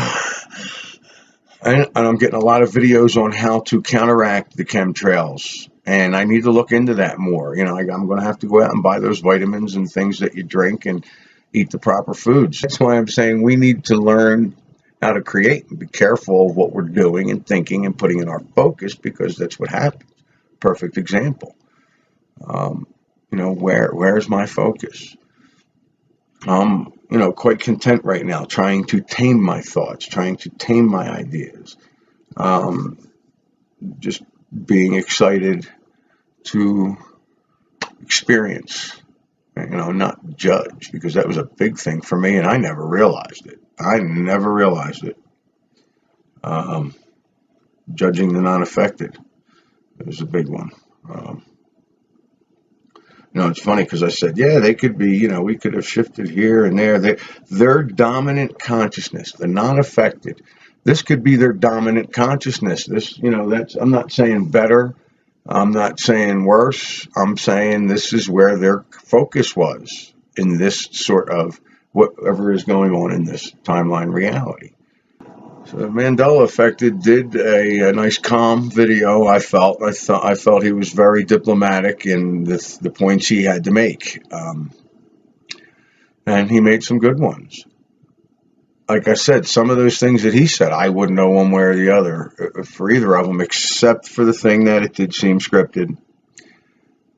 Speaker 1: and I'm getting a lot of videos on how to counteract the chemtrails. And I need to look into that more. I'm going to have to go out and buy those vitamins and things that you drink and eat the proper foods. That's why I'm saying we need to learn how to create and be careful of what we're doing and thinking and putting in our focus, because that's what happens. Perfect example. Where's my focus? I'm, quite content right now, trying to tame my thoughts, trying to tame my ideas. just being excited to experience, not judge, because that was a big thing for me, and I never realized it. Judging the non-affected is a big one. It's funny because I said, yeah, they could be, we could have shifted here and there. Their dominant consciousness, the non-affected, this could be their dominant consciousness. This, I'm not saying better. I'm not saying worse. I'm saying this is where their focus was in this sort of whatever is going on in this timeline reality. So the Mandela Effect did a nice calm video. I felt he was very diplomatic in the points he had to make, and he made some good ones. Like I said, some of those things that he said, I wouldn't know one way or the other for either of them, except for the thing that it did seem scripted.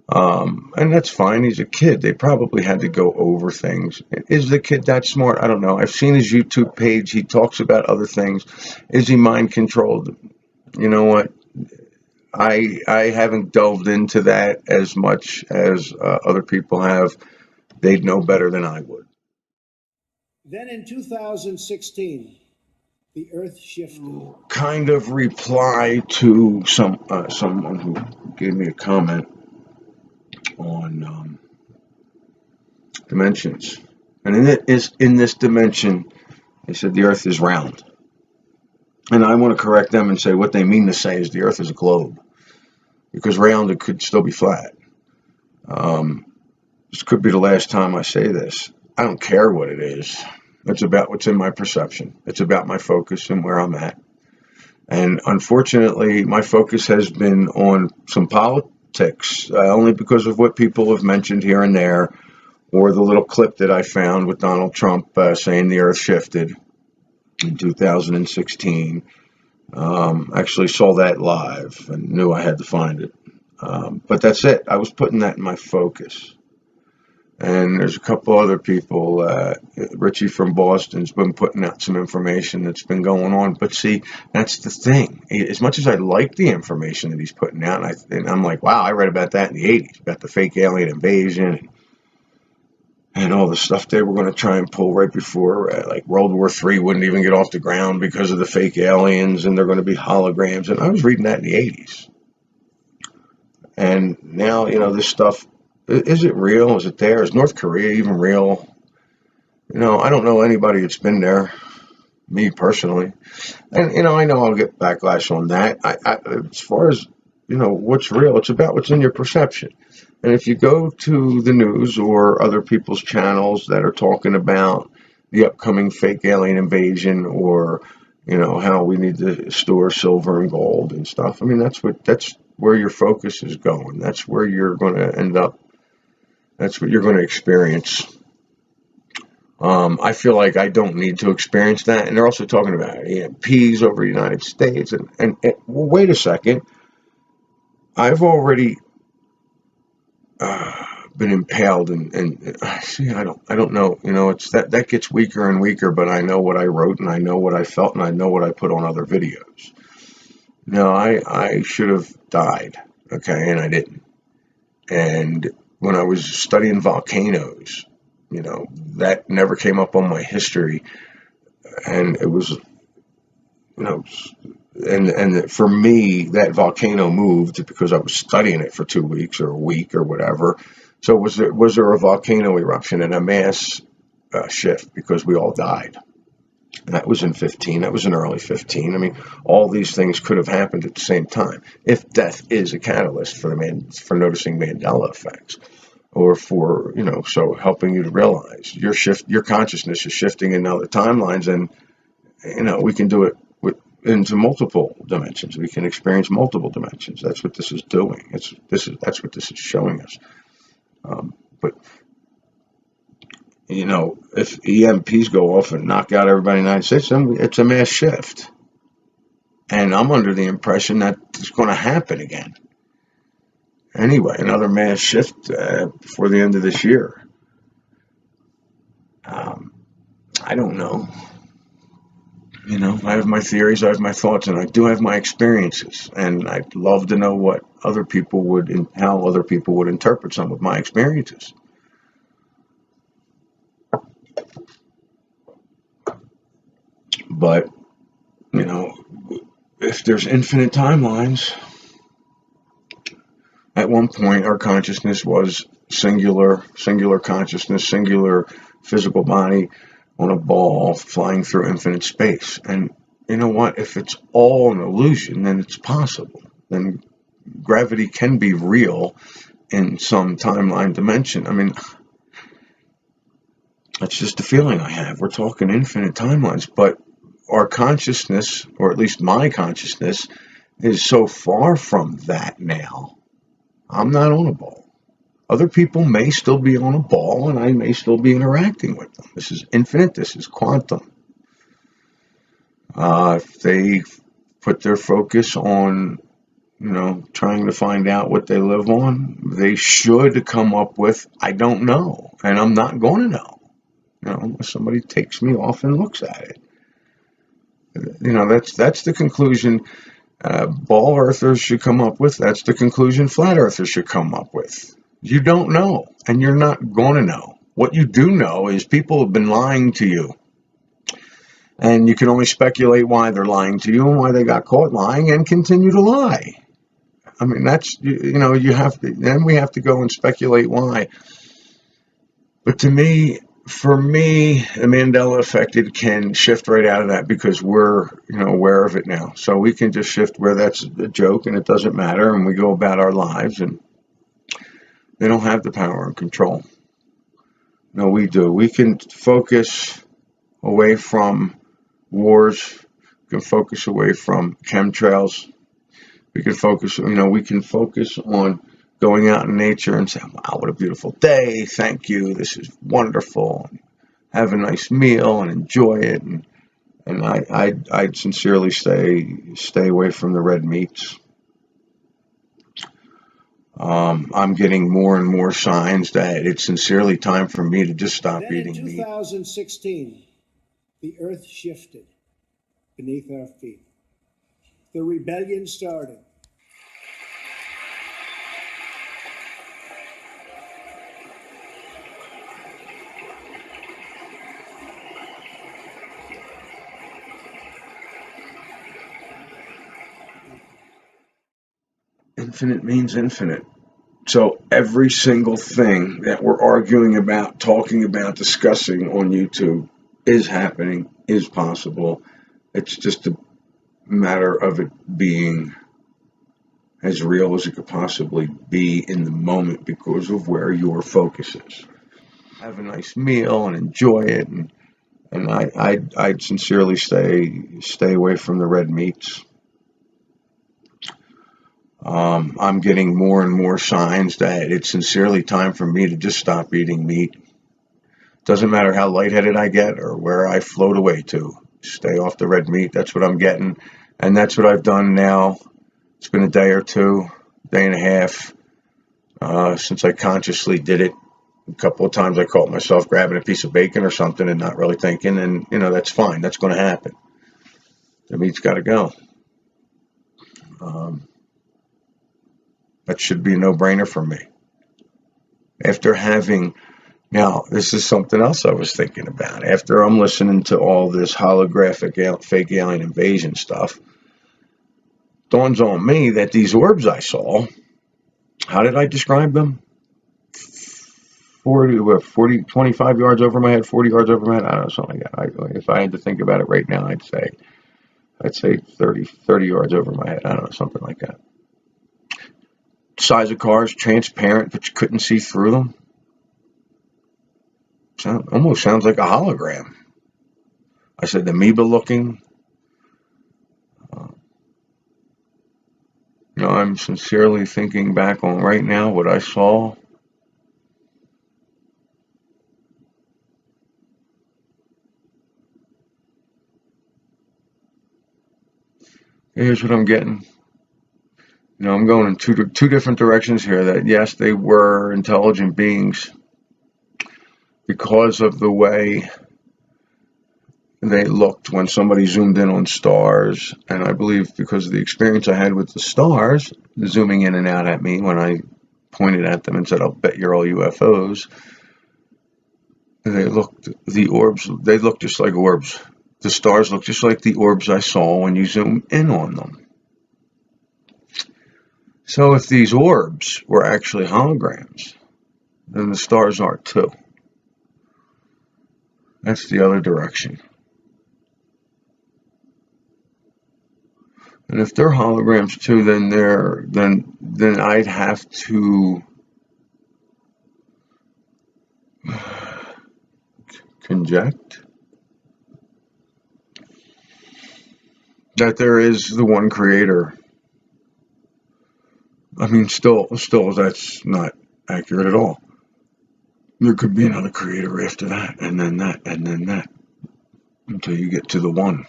Speaker 1: And that's fine. He's a kid. They probably had to go over things. Is the kid that smart? I don't know. I've seen his YouTube page. He talks about other things. Is he mind controlled? You know what? I haven't delved into that as much as other people have. They'd know better than I would.
Speaker 5: Then in 2016, the Earth shifted.
Speaker 1: Kind of reply to someone who gave me a comment on dimensions, and in this dimension, they said the Earth is round, and I want to correct them and say what they mean to say is the Earth is a globe, because round it could still be flat. This could be the last time I say this. I don't care what it is. It's about what's in my perception. It's about my focus and where I'm at. And unfortunately, my focus has been on some politics, only because of what people have mentioned here and there, or the little clip that I found with Donald Trump saying the Earth shifted in 2016. Actually saw that live and knew I had to find it. But that's it. I was putting that in my focus. And there's a couple other people, Richie from Boston's been putting out some information that's been going on. But see, that's the thing. As much as I like the information that he's putting out, and I'm like, wow, I read about that in the 80s, about the fake alien invasion and all the stuff they were going to try and pull right before, like World War III wouldn't even get off the ground because of the fake aliens, and they're going to be holograms. And I was reading that in the 80s. And now, this stuff, is it real? Is it there? Is North Korea even real? I don't know anybody that's been there, me personally. And, I know I'll get backlash on that. As far as, what's real, it's about what's in your perception. And if you go to the news or other people's channels that are talking about the upcoming fake alien invasion, or, how we need to store silver and gold and stuff, I mean, that's where your focus is going. That's where you're going to end up. That's what you're going to experience. I feel like I don't need to experience that. And they're also talking about EMPs over the United States. And well, wait a second. I've already been impaled, and see, I don't know. It's that gets weaker and weaker. But I know what I wrote, and I know what I felt, and I know what I put on other videos. No, I should have died. Okay, and I didn't. And when I was studying volcanoes, that never came up on my history. And it was, and for me, that volcano moved because I was studying it for 2 weeks or a week or whatever. So was there a volcano eruption and a mass shift because we all died? And that was in 15. That was in early 15. I mean, all these things could have happened at the same time if death is a catalyst for noticing Mandela effects, or for so helping you to realize your consciousness is shifting in other timelines, and we can do it into multiple dimensions. We can experience multiple dimensions. That's what this is doing. That's what this is showing us. But if EMPs go off and knock out everybody in the United States, then it's a mass shift. And I'm under the impression that it's going to happen again. Anyway, another mass shift before the end of this year. I don't know. You know, I have my theories, I have my thoughts, and I do have my experiences. And I'd love to know what other people would, and how other people would interpret some of my experiences. But, you know, if there's infinite timelines, at one point our consciousness was singular consciousness, singular physical body on a ball flying through infinite space. And you know what? If it's all an illusion, then it's possible. Then gravity can be real in some timeline dimension. I mean, that's just the feeling I have. We're talking infinite timelines, but our consciousness, or at least my consciousness, is so far from that now. I'm not on a ball. Other people may still be on a ball, and I may still be interacting with them. This is infinite. This is quantum. If they put their focus on, you know, trying to find out what they live on, they should come up with, I don't know, and I'm not going to know. You know, unless somebody takes me off and looks at it. You know, that's the conclusion ball earthers should come up with. That's the conclusion flat earthers should come up with. You don't know, and you're not going to know. What you do know is people have been lying to you. And you can only speculate why they're lying to you and why they got caught lying and continue to lie. I mean, that's, you know, you have to, then we have to go and speculate why. But to me, for me, the Mandela Effect, it can shift right out of that because we're, you know, aware of it now. So we can just shift where that's a joke and it doesn't matter, and we go about our lives, and they don't have the power and control. No, we do. We can focus away from wars. We can focus away from chemtrails. We can focus, you know, we can focus on going out in nature and say, wow, what a beautiful day. Thank you. This is wonderful. Have a nice meal and enjoy it. And I'd sincerely stay away from the red meats. I'm getting more and more signs that it's sincerely time for me to just stop eating meat.
Speaker 5: In 2016, the earth shifted beneath our feet. The rebellion started.
Speaker 1: Infinite means infinite. So every single thing that we're arguing about, talking about, discussing on YouTube is happening, is possible. It's just a matter of it being as real as it could possibly be in the moment because of where your focus is. Have a nice meal and enjoy it, and I'd sincerely stay away from the red meats. I'm getting more and more signs that it's sincerely time for me to just stop eating meat. Doesn't matter how lightheaded I get or where I float away to. Stay off the red meat. That's what I'm getting. And that's what I've done now. It's been a day or two, day and a half, since I consciously did it. A couple of times I caught myself grabbing a piece of bacon or something and not really thinking. And, you know, that's fine. That's going to happen. The meat's got to go. That should be a no-brainer for me. After having, now this is something else I was thinking about. After I'm listening to all this holographic fake alien invasion stuff, dawns on me that these orbs I saw, how did I describe them? 25 yards over my head, 40 yards over my head, I don't know, something like that. If I had to think about it right now, I'd say 30 yards over my head, I don't know, something like that. Size of cars, transparent, but you couldn't see through them. Almost sounds like a hologram. I said amoeba looking. You know, I'm sincerely thinking back on right now what I saw. Here's what I'm getting. You know, I'm going in two different directions here. That yes, they were intelligent beings because of the way they looked when somebody zoomed in on stars, and I believe because of the experience I had with the stars, zooming in and out at me when I pointed at them and said, I'll bet you're all UFOs, the orbs, they look just like orbs. The stars look just like the orbs I saw when you zoom in on them. So if these orbs were actually holograms, then the stars are too. That's the other direction. And if they're holograms too, then I'd have to conject that there is the one creator. I mean, still, that's not accurate at all. There could be another creator after that, and then that, and then that, until you get to the one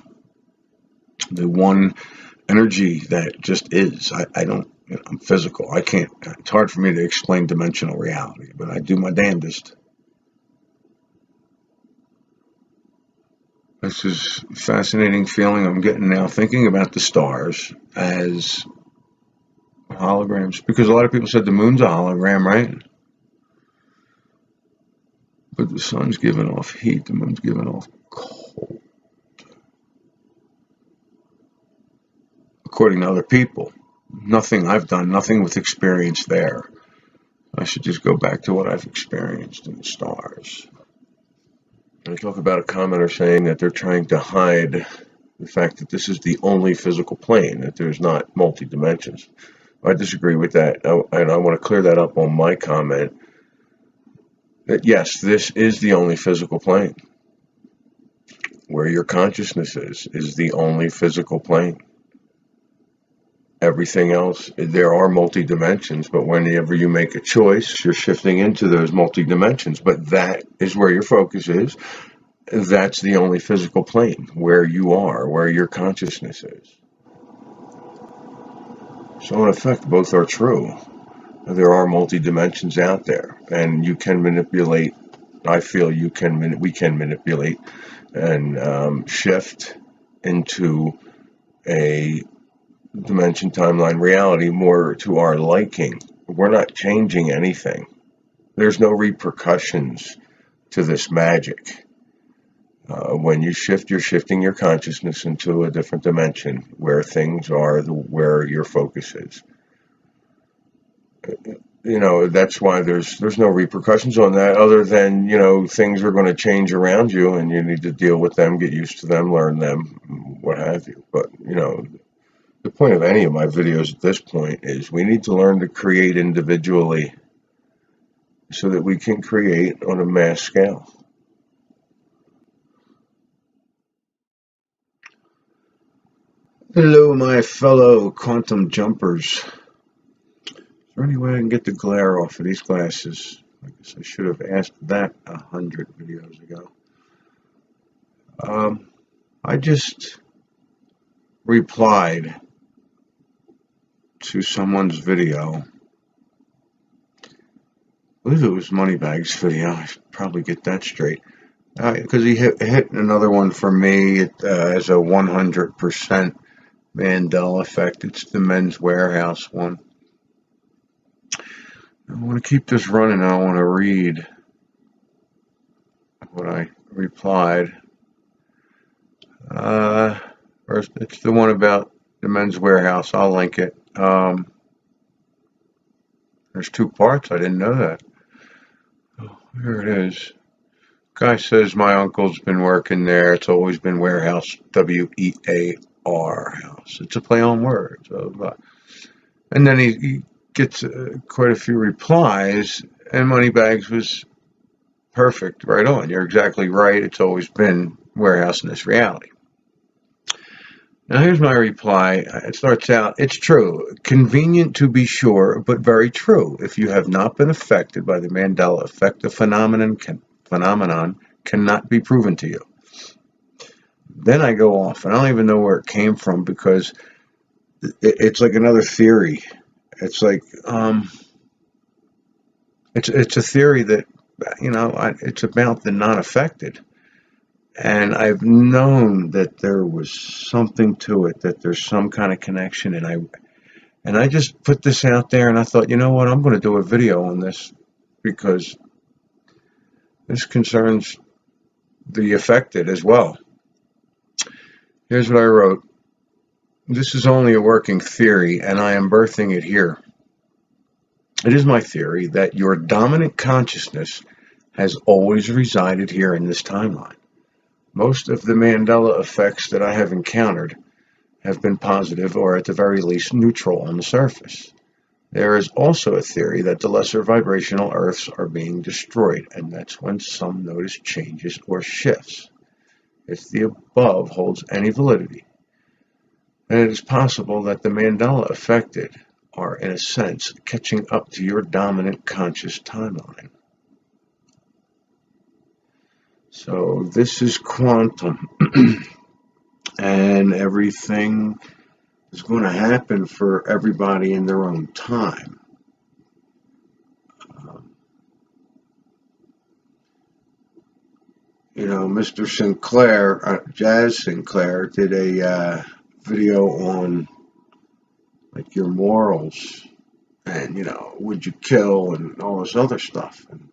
Speaker 1: energy that just is. I don't, I'm physical. I can't, it's hard for me to explain dimensional reality, but I do my damnedest. This is a fascinating feeling I'm getting now, thinking about the stars as holograms, because a lot of people said the moon's a hologram, right? But the sun's giving off heat, the moon's giving off cold. According to other people, nothing I've done, nothing with experience there. I should just go back to what I've experienced in the stars. I talk about a commenter saying that they're trying to hide the fact that this is the only physical plane, that there's not multi-dimensions. I disagree with that, and I want to clear that up on my comment, that yes, this is the only physical plane. Where your consciousness is the only physical plane. Everything else, there are multi-dimensions, but whenever you make a choice, you're shifting into those multi-dimensions. But that is where your focus is. That's the only physical plane, where you are, where your consciousness is. So in effect, both are true. There are multi-dimensions out there, and you can manipulate, I feel we can manipulate and shift into a dimension, timeline, reality more to our liking. We're not changing anything. There's no repercussions to this magic. When you shift, you're shifting your consciousness into a different dimension where things are, where your focus is. You know, that's why there's no repercussions on that, other than, you know, things are going to change around you and you need to deal with them, get used to them, learn them, what have you. But, you know, the point of any of my videos at this point is we need to learn to create individually so that we can create on a mass scale. Hello, my fellow quantum jumpers. Is there any way I can get the glare off of these glasses? I guess I should have asked that 100 videos ago. I just replied to someone's video. I believe it was Moneybags' video. I should probably get that straight. Because he hit another one for me as a 100% Mandela Effect. It's the Men's Warehouse one. I want to keep this running. I want to read what I replied. First, it's the one about the Men's Warehouse. I'll link it. There's two parts. I didn't know that. Oh, here it is. Guy says my uncle's been working there. It's always been warehouse, W-E-A-R house. It's a play on words. And then he gets quite a few replies, and Moneybags was perfect, right on. You're exactly right. It's always been warehouse in this reality. Now here's my reply. It starts out, it's true. Convenient to be sure, but very true. If you have not been affected by the Mandela Effect, the phenomenon cannot be proven to you. Then I go off, and I don't even know where it came from, because it's like another theory. It's like, it's a theory that, you know, it's about the non-affected. And I've known that there was something to it, that there's some kind of connection. And I just put this out there, and I thought, you know what, I'm going to do a video on this because this concerns the affected as well. Here's what I wrote. This is only a working theory, and I am birthing it here. It is my theory that your dominant consciousness has always resided here in this timeline. Most of the Mandela effects that I have encountered have been positive or at the very least neutral on the surface. There is also a theory that the lesser vibrational Earths are being destroyed, and that's when some notice changes or shifts. If the above holds any validity, then it is possible that the Mandela affected are, in a sense, catching up to your dominant conscious timeline. So this is quantum, and everything is going to happen for everybody in their own time. Mr. Sinclair, Jazz Sinclair, did a video on like your morals and, would you kill and all this other stuff. And,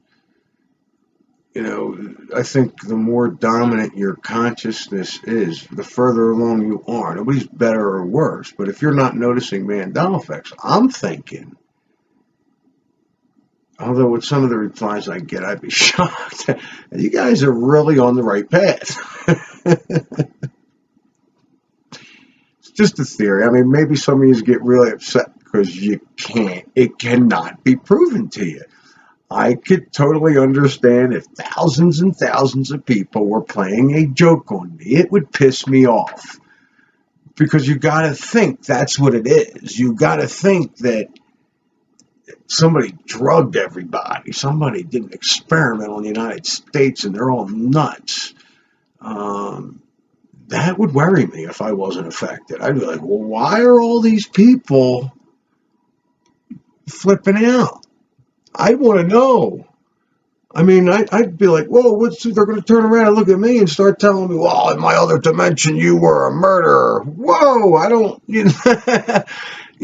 Speaker 1: I think the more dominant your consciousness is, the further along you are. Nobody's better or worse, but if you're not noticing Mandela effects, I'm thinking, although with some of the replies I get, I'd be shocked. You guys are really on the right path. It's just a theory. I mean, maybe some of you get really upset because it cannot be proven to you. I could totally understand if thousands and thousands of people were playing a joke on me. It would piss me off. Because you got to think that's what it is. You got to think that somebody drugged everybody. Somebody did an experiment on the United States and they're all nuts. That would worry me if I wasn't affected. I'd be like, well, why are all these people flipping out? I'd want to know. I mean, I'd be like, whoa, they're going to turn around and look at me and start telling me, well, in my other dimension, you were a murderer. Whoa, I don't,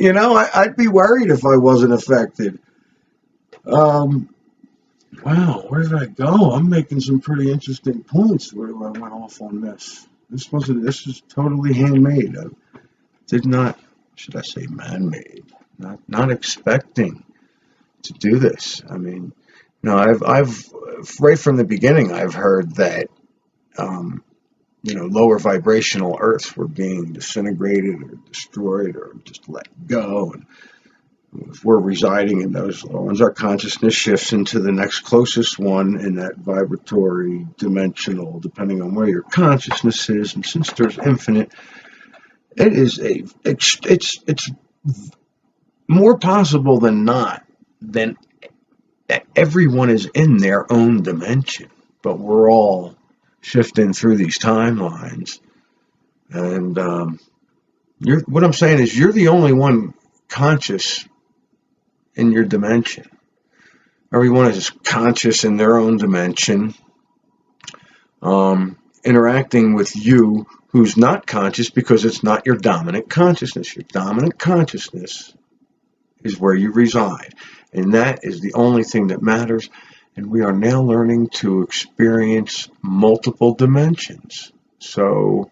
Speaker 1: I'd be worried if I wasn't affected. Wow, where did I go? I'm making some pretty interesting points where I went off on this. This is totally handmade. I did not, should I say man-made, not expecting to do this. I mean, I've right from the beginning, I've heard that, lower vibrational Earths were being disintegrated or destroyed or just let go. And if we're residing in those lower ones, our consciousness shifts into the next closest one in that vibratory dimensional, depending on where your consciousness is. And since there's infinite, it's more possible than not that everyone is in their own dimension, but we're all shifting through these timelines. And what I'm saying is you're the only one conscious in your dimension. Everyone is conscious in their own dimension, interacting with you who's not conscious because it's not your dominant consciousness. Your dominant consciousness is where you reside, and that is the only thing that matters. And we are now learning to experience multiple dimensions. So,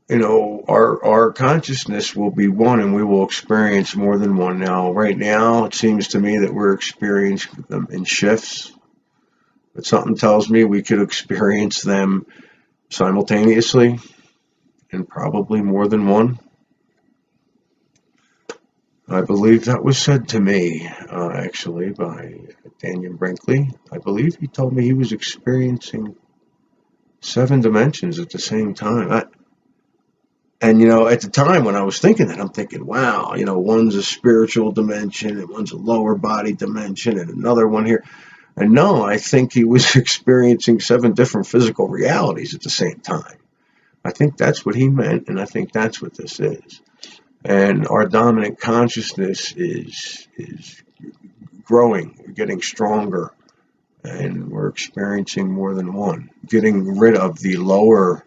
Speaker 1: our consciousness will be one, and we will experience more than one. Now, right now, it seems to me that we're experiencing them in shifts, but something tells me we could experience them simultaneously, and probably more than one. I believe that was said to me, actually, by Daniel Brinkley. I believe he told me he was experiencing 7 dimensions at the same time. And at the time when I was thinking that, I'm thinking, wow, one's a spiritual dimension and one's a lower body dimension and another one here. And no, I think he was experiencing 7 different physical realities at the same time. I think that's what he meant, and I think that's what this is. And our dominant consciousness is growing, getting stronger, And we're experiencing more than one. Getting rid of the lower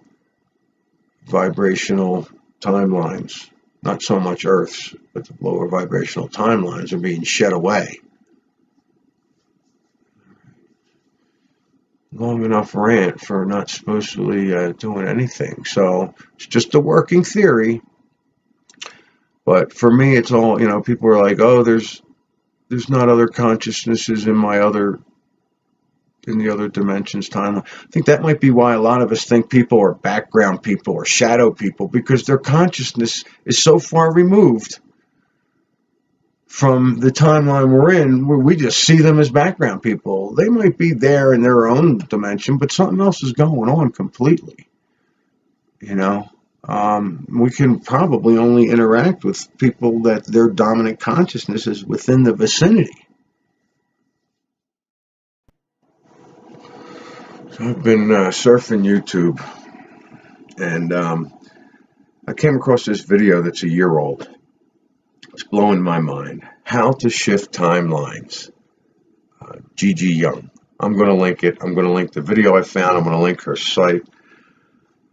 Speaker 1: vibrational timelines, not so much Earth's, but the lower vibrational timelines are being shed away. Long enough rant for not supposedly doing anything. So it's just a working theory. But for me, it's all, people are like, oh, there's not other consciousnesses in the other dimensions timeline. I think that might be why a lot of us think people are background people or shadow people, because their consciousness is so far removed from the timeline we're in, where we just see them as background people. They might be there in their own dimension, but something else is going on completely. We can probably only interact with people that their dominant consciousness is within the vicinity. So I've been surfing YouTube, and I came across this video that's a year old. It's blowing my mind. How to Shift Timelines. Gigi Young. I'm going to link it. I'm going to link the video I found. I'm going to link her site.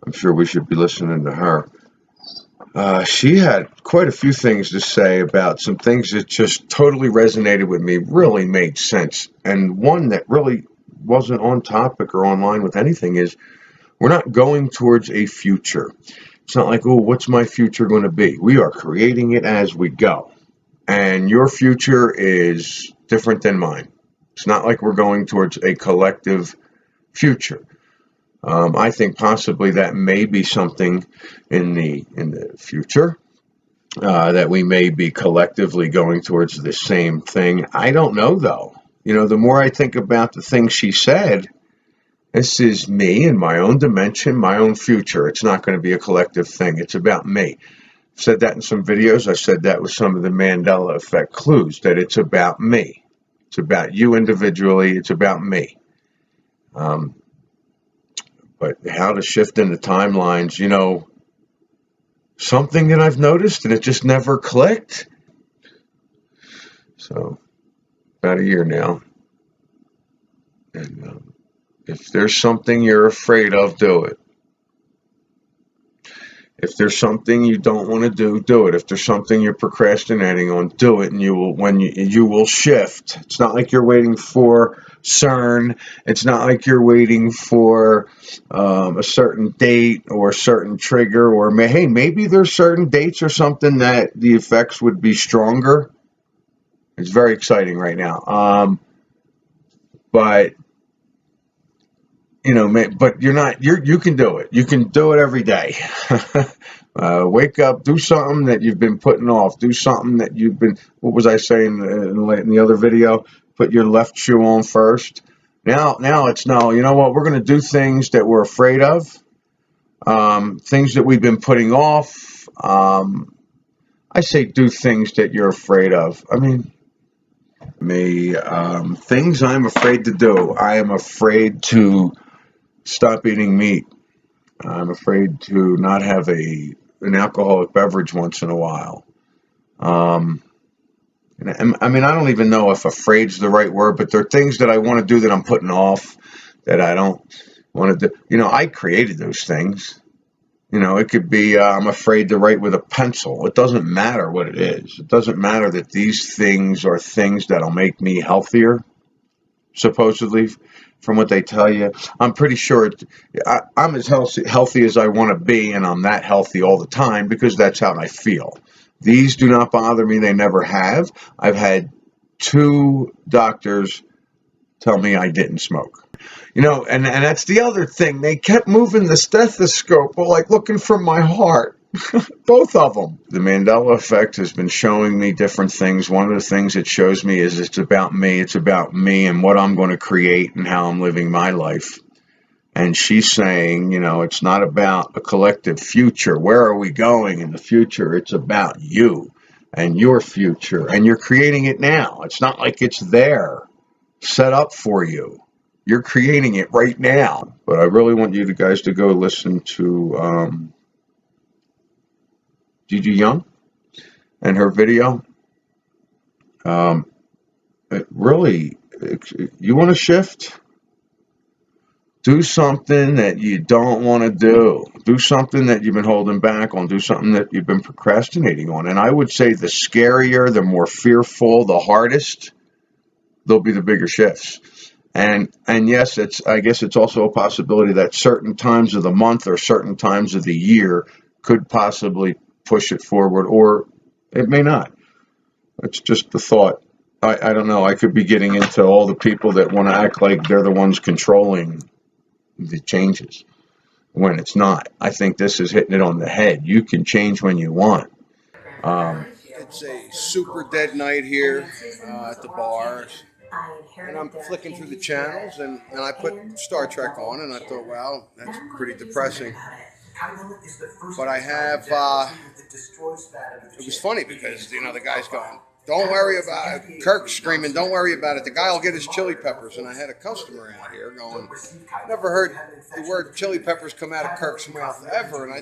Speaker 1: I'm sure we should be listening to her. She had quite a few things to say about some things that just totally resonated with me, really made sense. And one that really wasn't on topic or online with anything is, we're not going towards a future. It's not like, oh, what's my future going to be? We are creating it as we go. And your future is different than mine. It's not like we're going towards a collective future. I think possibly that may be something in the future, that we may be collectively going towards the same thing. I don't know, though. The more I think about the things she said, this is me in my own dimension, my own future. It's not going to be a collective thing. It's about me. I've said that in some videos. I said that with some of the Mandela Effect clues, that it's about me. It's about you individually. It's about me. But how to shift into timelines, something that I've noticed, and it just never clicked. So, about a year now. And if there's something you're afraid of, do it. If there's something you don't want to do, do it. If there's something you're procrastinating on, do it, and you will shift. It's not like you're waiting for CERN. It's not like you're waiting for a certain date or a certain trigger, or maybe there's certain dates or something that the effects would be stronger. It's very exciting right now. But but you can do it. You can do it every day. Wake up, do something that you've been putting off. Do something that you've been, what was I saying in the other video? Put your left shoe on first. Now it's no, you know what? We're going to do things that we're afraid of. Things that we've been putting off. I say do things that you're afraid of. Things I'm afraid to do. I am afraid to stop eating meat. I'm afraid to not have an alcoholic beverage once in a while. I don't even know if afraid's the right word, but there are things that I want to do that I'm putting off, that I don't want to do. I created those things. It could be I'm afraid to write with a pencil. It doesn't matter what it is. It doesn't matter that these things are things that'll make me healthier, supposedly, from what they tell you. I'm pretty sure I'm as healthy as I want to be, and I'm that healthy all the time because that's how I feel. These do not bother me. They never have. I've had 2 doctors tell me I didn't smoke. And that's the other thing. They kept moving the stethoscope, like looking for my heart. Both of them. The Mandela Effect has been showing me different things. One of the things it shows me is it's about me. It's about me and what I'm going to create and how I'm living my life. And she's saying, it's not about a collective future. Where are we going in the future? It's about you and your future. And you're creating it now. It's not like it's there, set up for you. You're creating it right now. But I really want you guys to go listen to Gigi Young and her video. It really You want to shift? Do something that you don't want to do. Do something that you've been holding back on. Do something that you've been procrastinating on. And I would say the scarier, the more fearful, the hardest, they'll be the bigger shifts. And yes, I guess it's also a possibility that certain times of the month or certain times of the year could possibly push it forward, or it may not. It's just the thought. I don't know. I could be getting into all the people that want to act like they're the ones controlling the changes when it's not. I think this is hitting it on the head. You can change when you want.
Speaker 3: It's a super dead night here at the bar. And I'm flicking through the channels, and I put Star Trek on, and I thought, wow, that's pretty depressing. But I have, it was funny because, you know, the guy's going, don't worry about it. Kirk's screaming, don't worry about it. The guy will get his chili peppers. And I had a customer out here going, never heard the word chili peppers come out of Kirk's mouth ever. And I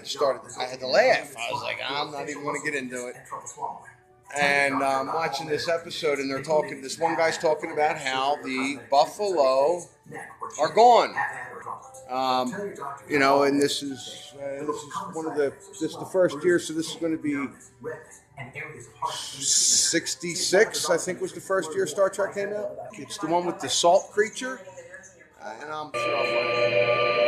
Speaker 3: had to laugh. I was like, I'm not even going to get into it. And I'm watching this episode, and they're talking. This one guy's talking about how the buffalo are gone. You know, and this is the first year, so this is going to be 66. I think was the first year Star Trek came out. It's the one with the salt creature, and I'm sure I'll find it.